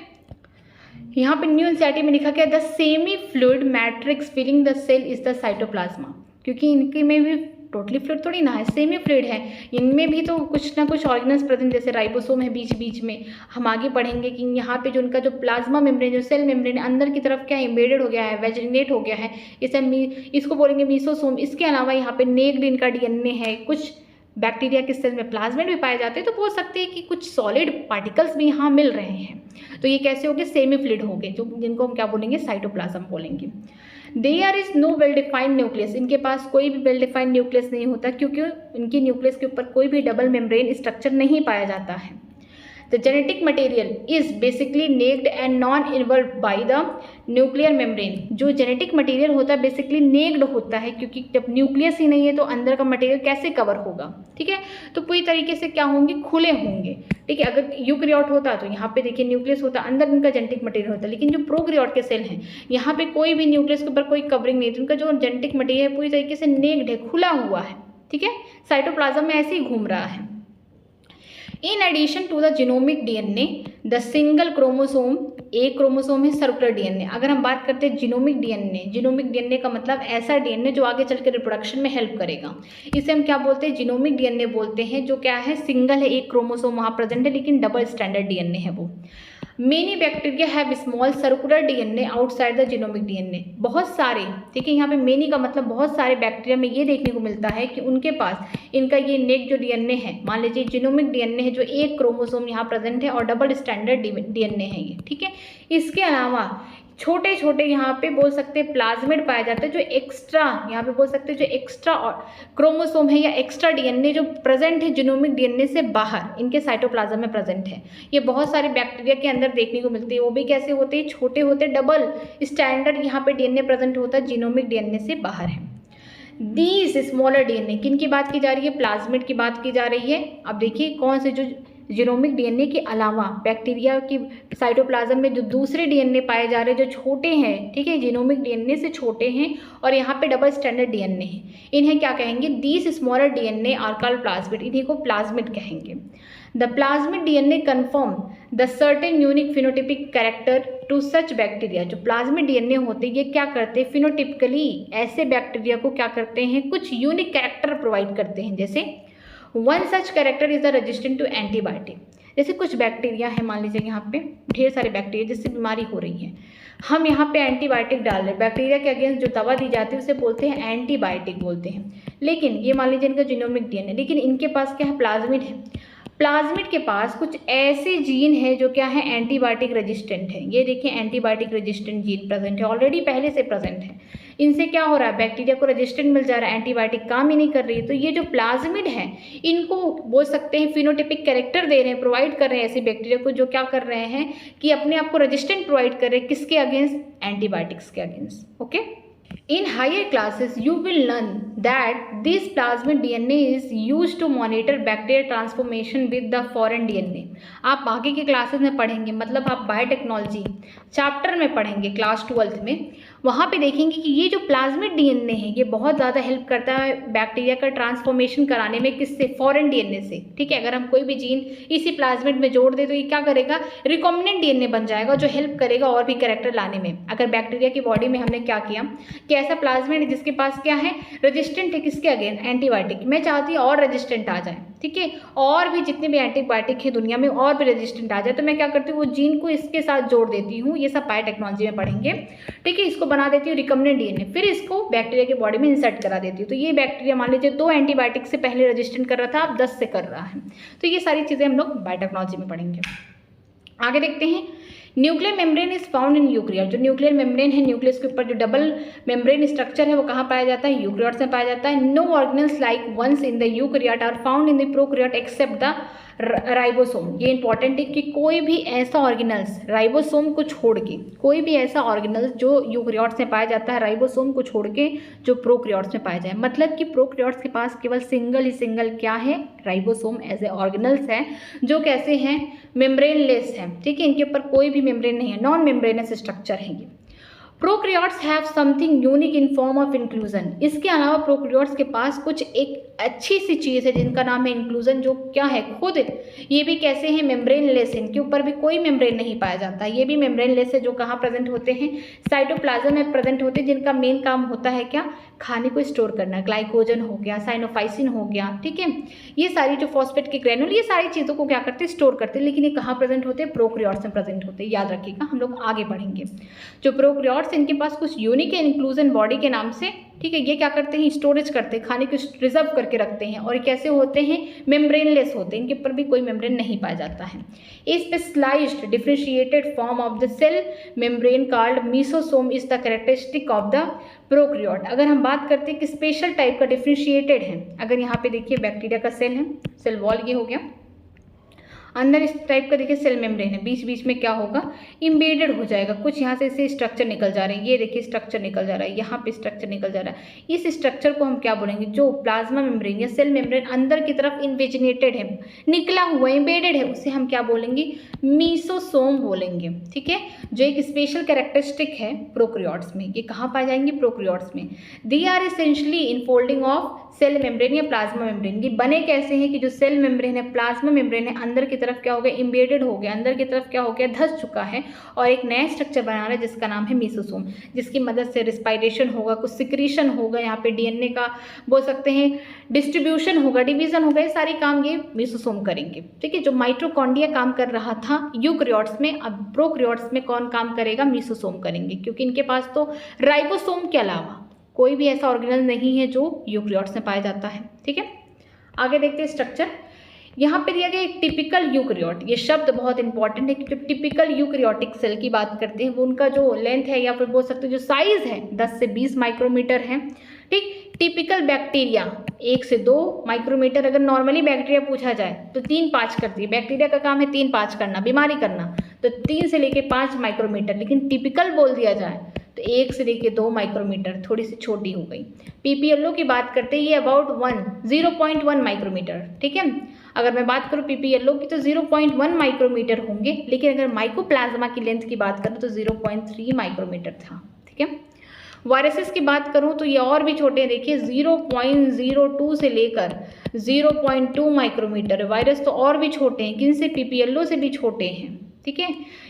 यहाँ पे न्यू NCERT में लिखा गया the semi fluid matrix filling the cell is the cytoplasm, क्योंकि इनके में भी टोटली फ्लूइड थोड़ी ना है, सेमी फ्लूइड है, इनमें भी तो कुछ ना कुछ ऑर्गेनल्स प्रेजेंट, जैसे राइबोसोम है बीच बीच में। हम आगे पढ़ेंगे कि यहाँ पे जो उनका जो प्लाज्मा मेम्ब्रेन, जो सेल मेम्ब्रेन अंदर की तरफ क्या एम्बेडेड हो गया है, वेजिनेट हो गया है, इसको बोलेंगे मीसोसोम। इसके अलावा यहाँ पे नेक्ड इनका DNA है, कुछ बैक्टीरिया के सेल में प्लाज्मेट भी पाए जाते हैं, तो बोल सकते हैं कि कुछ सॉलिड पार्टिकल्स भी यहाँ मिल रहे हैं। तो ये कैसे हो गए, सेमी फ्लूइड हो गए, जो जिनको हम क्या बोलेंगे, साइटोप्लाज्म बोलेंगे। There is no well defined nucleus, इनके पास कोई भी वेल डिफाइंड न्यूक्लियस नहीं होता, क्योंकि इनके न्यूक्लियस के ऊपर कोई भी डबल मेम्ब्रेन स्ट्रक्चर नहीं पाया जाता है। The genetic material is basically naked and non involved by the nuclear membrane. जो जेनेटिक मटेरियल होता है बेसिकली नेक्ड होता है, क्योंकि जब न्यूक्लियस ही नहीं है तो अंदर का मटेरियल कैसे कवर होगा, ठीक है। तो पूरी तरीके से क्या होंगे, खुले होंगे, ठीक है। अगर यूकैरियोट होता तो यहाँ पे देखिए न्यूक्लियस होता, अंदर उनका जेनेटिक मटेरियल होता, लेकिन जो प्रोकैरियोट के सेल हैं यहाँ पे कोई भी न्यूक्लियस के ऊपर कोई कवरिंग नहीं है, उनका जो जेनेटिक मटेरियल है पूरी तरीके से नेक्ड है, खुला हुआ है, ठीक है, साइटोप्लाज्म में ऐसे ही घूम रहा है। In addition to the genomic DNA, the single chromosome A chromosome है सर्कुलर डीएनए। अगर हम बात करते हैं जीनोमिक डीएनए का मतलब ऐसा डीएनए जो आगे चल के रिप्रोडक्शन में हेल्प करेगा। इसे हम क्या बोलते हैं? जीनोमिक डीएनए बोलते हैं, जो क्या है सिंगल है, एक क्रोमोसोम वहाँ प्रेजेंट है लेकिन डबल स्टैंडर्ड डीएनए है वो। Many bacteria have small circular DNA outside the genomic DNA. बहुत सारे, ठीक है, यहाँ पे मेनी का मतलब बहुत सारे बैक्टीरिया में ये देखने को मिलता है कि उनके पास इनका ये नेक जो डीएनए है, मान लीजिए जीनोमिक डीएनए है जो एक क्रोमोसोम यहाँ प्रेजेंट है और डबल स्टैंडर्ड डीएनए है ये, ठीक है। इसके अलावा छोटे छोटे यहाँ पे बोल सकते हैं प्लाज्मिड पाए जाते हैं, जो एक्स्ट्रा यहाँ पे बोल सकते हैं जो एक्स्ट्रा क्रोमोसोम है या एक्स्ट्रा डीएनए जो प्रेजेंट है जीनोमिक डीएनए से बाहर इनके साइटोप्लाज्म में प्रेजेंट है। ये बहुत सारे बैक्टीरिया के अंदर देखने को मिलते हैं। वो भी कैसे होते हैं? छोटे होते, डबल स्टैंडर्ड यहाँ पे डीएनए प्रेजेंट होता है, जीनोमिक डीएनए से बाहर है। दीज स्मॉलर डीएनए, किन की बात की जा रही है? प्लाज्मिड की बात की जा रही है। अब देखिए कौन से, जो जीनोमिक डीएनए के अलावा बैक्टीरिया की साइटोप्लाज्म में जो दूसरे डीएनए पाए जा रहे हैं जो छोटे हैं, ठीक है, जीनोमिक डीएनए से छोटे हैं और यहाँ पे डबल स्टैंडर्ड डीएनए है, इन्हें क्या कहेंगे? These smaller DNA are called plasmid. इन्हीं को प्लाज्मिड कहेंगे। The plasmid DNA confirm the certain unique phenotypic character to such bacteria. जो प्लाज्मिड डीएनए होते हैं ये क्या करते हैं? फिनोटिपिकली ऐसे बैक्टीरिया को क्या करते हैं? कुछ यूनिक कैरेक्टर प्रोवाइड करते हैं। जैसे one such character is the resistant to antibiotic. जैसे कुछ बैक्टीरिया है, मान लीजिए यहाँ पे ढेर सारे बैक्टीरिया जिससे बीमारी हो रही है, हम यहाँ पे एंटीबायोटिक डाल रहे हैं, बैक्टीरिया के अगेंस्ट जो दवा दी जाती है उसे बोलते हैं एंटीबायोटिक बोलते हैं। लेकिन ये मान लीजिए इनका जीनोमिक डीएनए, लेकिन इनके पास क्या है? प्लाज्मिड है। प्लाज्मिड के पास कुछ ऐसे जीन है जो क्या है? एंटीबायोटिक रेजिस्टेंट है। ये देखिए एंटीबायोटिक रेजिस्टेंट जीन प्रेजेंट है, ऑलरेडी पहले से प्रेजेंट है। इनसे क्या हो रहा है? बैक्टीरिया को रेजिस्टेंट मिल जा रहा है, एंटीबायोटिक काम ही नहीं कर रही है। तो ये जो प्लाज्मिड है इनको बोल सकते हैं फिनोटिपिक कैरेक्टर दे रहे हैं, प्रोवाइड कर रहे हैं ऐसे बैक्टीरिया को जो क्या कर रहे हैं कि अपने आप को रेजिस्टेंट प्रोवाइड कर रहे हैं, किसके अगेंस्ट? एंटीबायोटिक्स के against. Okay, in higher classes you will learn that this plasmid DNA is used to monitor bacterial transformation with the foreign DNA। आप आगे के क्लासेस में पढ़ेंगे, मतलब आप बायोटेक्नोलॉजी चैप्टर में पढ़ेंगे क्लास 12th में, वहाँ पे देखेंगे कि ये जो प्लाज्मिड डीएनए है ये बहुत ज़्यादा हेल्प करता है बैक्टीरिया का ट्रांसफॉर्मेशन कराने में। किससे? फॉरेन डीएनए से, ठीक है। अगर हम कोई भी जीन इसी प्लाज्मिड में जोड़ दे तो ये क्या करेगा? रिकॉम्बिनेंट डीएनए बन जाएगा जो हेल्प करेगा और भी कैरेक्टर लाने में। अगर बैक्टीरिया की बॉडी में हमने क्या किया कि ऐसा प्लाज्मिड है जिसके पास क्या है? रेजिस्टेंट है, किसके अगेंस्ट? एंटीबायोटिक। मैं चाहती हूँ और रेजिस्टेंट आ जाए, ठीक है, और भी जितने भी एंटीबायोटिक है दुनिया में और भी रेजिस्टेंट आ जाए, तो मैं क्या करती हूँ? वो जीन को इसके साथ जोड़ देती हूँ। ये सब बायोटेक्नोलॉजी में पढ़ेंगे, ठीक है। इसको बना देती हूँ रिकॉम्बिनेंट डीएनए, फिर इसको बैक्टीरिया के बॉडी में इंसर्ट करा देती हूँ। तो ये बैक्टीरिया मान लीजिए 2 एंटीबायोटिक से पहले रेजिस्टेंट कर रहा था, अब 10 से कर रहा है। तो ये सारी चीज़ें हम लोग बायोटेक्नोलॉजी में पढ़ेंगे। आगे देखते हैं, nuclear membrane is found in eukaryote. जो न्यूक्लियर मेम्ब्रेन है, न्यूक्लियस के ऊपर जो डबल मेम्ब्रेन स्ट्रक्चर है वो कहाँ पाया जाता है? यूकैरियोट्स में पाया जाता है। No organelles like ones in the eukaryote are found in the prokaryote except the ribosome. ये इंपॉर्टेंट है कि कोई भी ऐसा ऑर्गेनल्स राइबोसोम को छोड़ के, कोई भी ऐसा ऑर्गेनल्स जो यूकैरियोट्स में पाया जाता है राइबोसोम को छोड़ के जो प्रोकैरियोट्स में पाया जाए, मतलब कि प्रोकैरियोट्स के पास केवल सिंगल क्या है? राइबोसोम एज ए ऑर्गेनल्स है जो कैसे हैं? मेम्ब्रेनलेस है, ठीक है। इनके ऊपर कोई भी मेम्ब्रेन नहीं है, नॉन मेम्ब्रेनस स्ट्रक्चर है ये। Prokaryotes have something unique in form of inclusion. इसके अलावा प्रोकैरियोट्स के पास कुछ एक अच्छी सी चीज़ है जिनका नाम है इंक्लूजन, जो क्या है? खुद ये भी कैसे हैं? मेम्ब्रेनलेस। इनके ऊपर भी कोई मेम्ब्रेन नहीं पाया जाता, ये भी मेम्ब्रेनलेस है। जो कहाँ प्रेजेंट होते हैं? साइटोप्लाज्म में प्रेजेंट होते हैं, जिनका मेन काम होता है क्या? खाने को स्टोर करना। ग्लाइकोजन हो गया, साइनोफाइसिन हो गया, ठीक है, ये सारी जो फॉस्फेट के ग्रेनुल, ये सारी चीज़ों को क्या करते हैं? स्टोर करते हैं। लेकिन ये कहाँ प्रेजेंट होते हैं? प्रोकैरियोट्स में प्रेजेंट होते हैं। याद रखिएगा, हम लोग आगे बढ़ेंगे। जो प्रोकैरियोट्स इनके पास कुछ यूनिक है इंक्लूजन बॉडी के नाम से, ठीक है। ये क्या करते हैं? स्टोरेज करते हैं, खाने को रिजर्व करके रखते हैं। और कैसे होते हैं? मेम्ब्रेनलेस होते हैं, इनके ऊपर भी कोई मेम्ब्रेन नहीं पाया जाता है। Specialised differentiated form of the cell membrane called mesosome is the characteristic of the prokaryote. अगर हम बात करते हैं कि स्पेशल टाइप का डिफरेंशिएटेड है, अगर यहाँ पे देखिए बैक्टीरिया का सेल है, सेल वॉल ये हो गया, अंदर इस टाइप का देखिए सेल मेम्ब्रेन है, बीच बीच में क्या होगा? इम्बेडेड हो जाएगा। कुछ यहाँ से इसे स्ट्रक्चर निकल जा रहे हैं, ये देखिए स्ट्रक्चर निकल जा रहा है, यहाँ पे स्ट्रक्चर निकल जा रहा है। इस स्ट्रक्चर को हम क्या बोलेंगे? जो प्लाज्मा मेम्ब्रेन या सेल मेम्ब्रेन अंदर की तरफ इन्वेजिनेटेड है, निकला हुआ इम्बेडेड है, उसे हम क्या बोलेंगे? मीसोसोम बोलेंगे, ठीक है। जो एक स्पेशल कैरेक्टरिस्टिक है प्रोकैरियोट्स में। ये कहाँ पाए जाएंगे? प्रोकैरियोट्स में। They are essentially infolding of cell membrane या प्लाज्मा मेम्ब्रेन। ये बने कैसे हैं कि जो सेल मेम्ब्रेन है, प्लाज्मा मेम्ब्रेन है, अंदर की तरफ क्या हो गया, इम्बेडेड हो गया, अंदर की तरफ क्या हो गया, धंस चुका है और एक नया स्ट्रक्चर बना रहा है जिसका नाम है मेसोसोम, जिसकी मदद से रिस्पायरेशन होगा, कुछ सिक्रीशन होगा, यहाँ पे डीएनए का बोल सकते हैं डिस्ट्रीब्यूशन होगा, डिवीजन होगा, ये सारे काम ये मेसोसोम करेंगे। ठीक है, जो माइटोकॉन्ड्रिया काम कर रहा था यूकैरियोट्स में, अब प्रोकैरियोट्स में कौन काम करेगा, मेसोसोम करेंगे, क्योंकि इनके पास तो राइबोसोम के अलावा कोई भी ऐसा ऑर्गेनेल नहीं है जो यूकैरियोट्स में पाया जाता है। ठीक है, आगे देखते हैं स्ट्रक्चर। यहाँ पे दिया गया एक टिपिकल यूकैरियोट, ये शब्द बहुत इंपॉर्टेंट है क्योंकि टिपिकल यूकैरियोटिक सेल की बात करते हैं, वो उनका जो लेंथ है या फिर बोल सकते हैं जो साइज है 10 से 20 माइक्रोमीटर है। ठीक, टिपिकल बैक्टीरिया 1 से 2 माइक्रोमीटर, अगर नॉर्मली बैक्टीरिया पूछा जाए तो 3-5 करती है, बैक्टीरिया का काम है 3-5 करना, बीमारी करना, तो 3 से लेके 5 माइक्रोमीटर, लेकिन टिपिकल बोल दिया जाए तो 1 से लेके 2 माइक्रोमीटर, थोड़ी सी छोटी हो गई। पीपीएलओ की बात करते हैं, ये अबाउट 0.1 माइक्रोमीटर। ठीक है, अगर मैं बात करूँ पीपीएलओ की तो 0.1 माइक्रोमीटर होंगे, लेकिन अगर माइकोप्लाज्मा की लेंथ की बात करूँ तो 0.3 माइक्रोमीटर था। ठीक है, वायरसेस की बात करूँ तो ये और भी छोटे हैं, देखिए 0.02 से लेकर 0.2 माइक्रोमीटर। वायरस तो और भी छोटे हैं, किनसे, पीपीएलओ से भी छोटे हैं। ठीक है,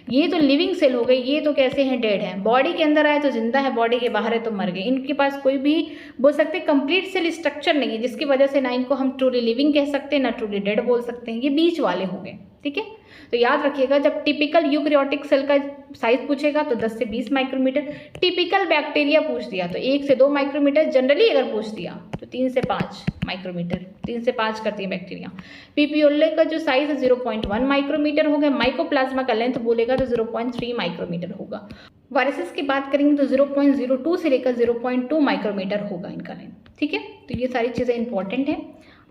ये तो लिविंग सेल हो गई, ये तो कैसे हैं, डेड हैं। बॉडी के अंदर आए तो जिंदा है, बॉडी के बाहर है तो मर गए। इनके पास कोई भी बोल सकते हैं कंप्लीट सेल स्ट्रक्चर नहीं है, जिसकी वजह से ना इनको हम ट्रूली लिविंग कह सकते हैं ना ट्रूली डेड बोल सकते हैं, ये बीच वाले हो गए। ठीक है, तो याद रखिएगा जब टिपिकल यूकैरियोटिक सेल का साइज पूछेगा तो 10 से 20 माइक्रोमीटर, टिपिकल बैक्टीरिया पूछ दिया तो 1 से 2 माइक्रोमीटर, जनरली अगर पूछ दिया तो 3 से 5 माइक्रोमीटर, 3 से 5 करती है बैक्टीरिया। पीपीएलओ का जो साइज है 0.1 माइक्रोमीटर हो गया, माइकोप्लाज्मा का लेंथ बोलेगा तो 0.3 माइक्रोमीटर होगा। वायरसेस की बात करेंगे तो 0.02 से लेकर 0.2 माइक्रोमीटर होगा इनका लेंथ। ठीक है, तो ये सारी चीज़ें इंपॉर्टेंट है।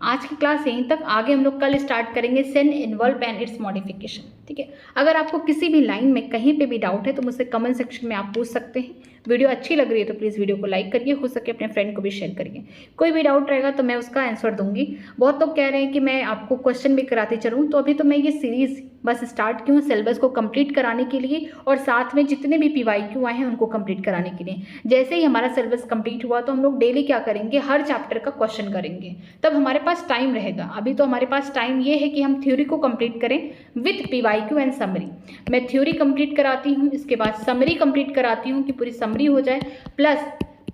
आज की क्लास यहीं तक, आगे हम लोग कल स्टार्ट करेंगे cell involve and its modification. ठीक है, अगर आपको किसी भी लाइन में कहीं पे भी डाउट है तो मुझसे कमेंट सेक्शन में आप पूछ सकते हैं। वीडियो अच्छी लग रही है तो प्लीज़ वीडियो को लाइक करिए, हो सके अपने फ्रेंड को भी शेयर करिए। कोई भी डाउट रहेगा तो मैं उसका आंसर दूंगी। बहुत लोग कह रहे हैं कि मैं आपको क्वेश्चन भी कराती चलूँ, तो अभी तो मैं ये सीरीज़ बस स्टार्ट की हूँ सिलेबस को कंप्लीट कराने के लिए और साथ में जितने भी PYQ आए हैं उनको कंप्लीट कराने के लिए। जैसे ही हमारा सिलेबस कंप्लीट हुआ तो हम लोग डेली क्या करेंगे, हर चैप्टर का क्वेश्चन करेंगे, तब हमारे पास टाइम रहेगा। अभी तो हमारे पास टाइम ये है कि हम थ्योरी को कंप्लीट करें विथ PYQ एंड समरी। मैं थ्योरी कंप्लीट कराती हूँ, इसके बाद समरी कंप्लीट कराती हूँ कि पूरी समरी हो जाए, प्लस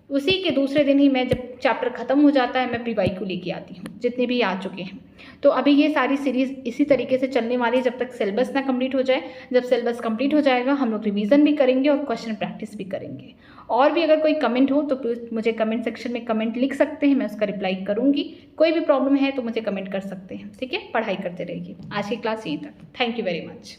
उसी के दूसरे दिन ही मैं जब चैप्टर खत्म हो जाता है मैं PYQ लेके आती हूँ, जितने भी आ चुके हैं। तो अभी ये सारी सीरीज़ इसी तरीके से चलने वाली है जब तक सिलेबस ना कंप्लीट हो जाए। जब सिलेबस कंप्लीट हो जाएगा हम लोग रिवीजन भी करेंगे और क्वेश्चन प्रैक्टिस भी करेंगे। और भी अगर कोई कमेंट हो तो प्लीज़ मुझे कमेंट सेक्शन में कमेंट लिख सकते हैं, मैं उसका रिप्लाई करूँगी। कोई भी प्रॉब्लम है तो मुझे कमेंट कर सकते हैं। ठीक है, पढ़ाई करते रहिए। आज की क्लास यहीं तक। Thank you very much.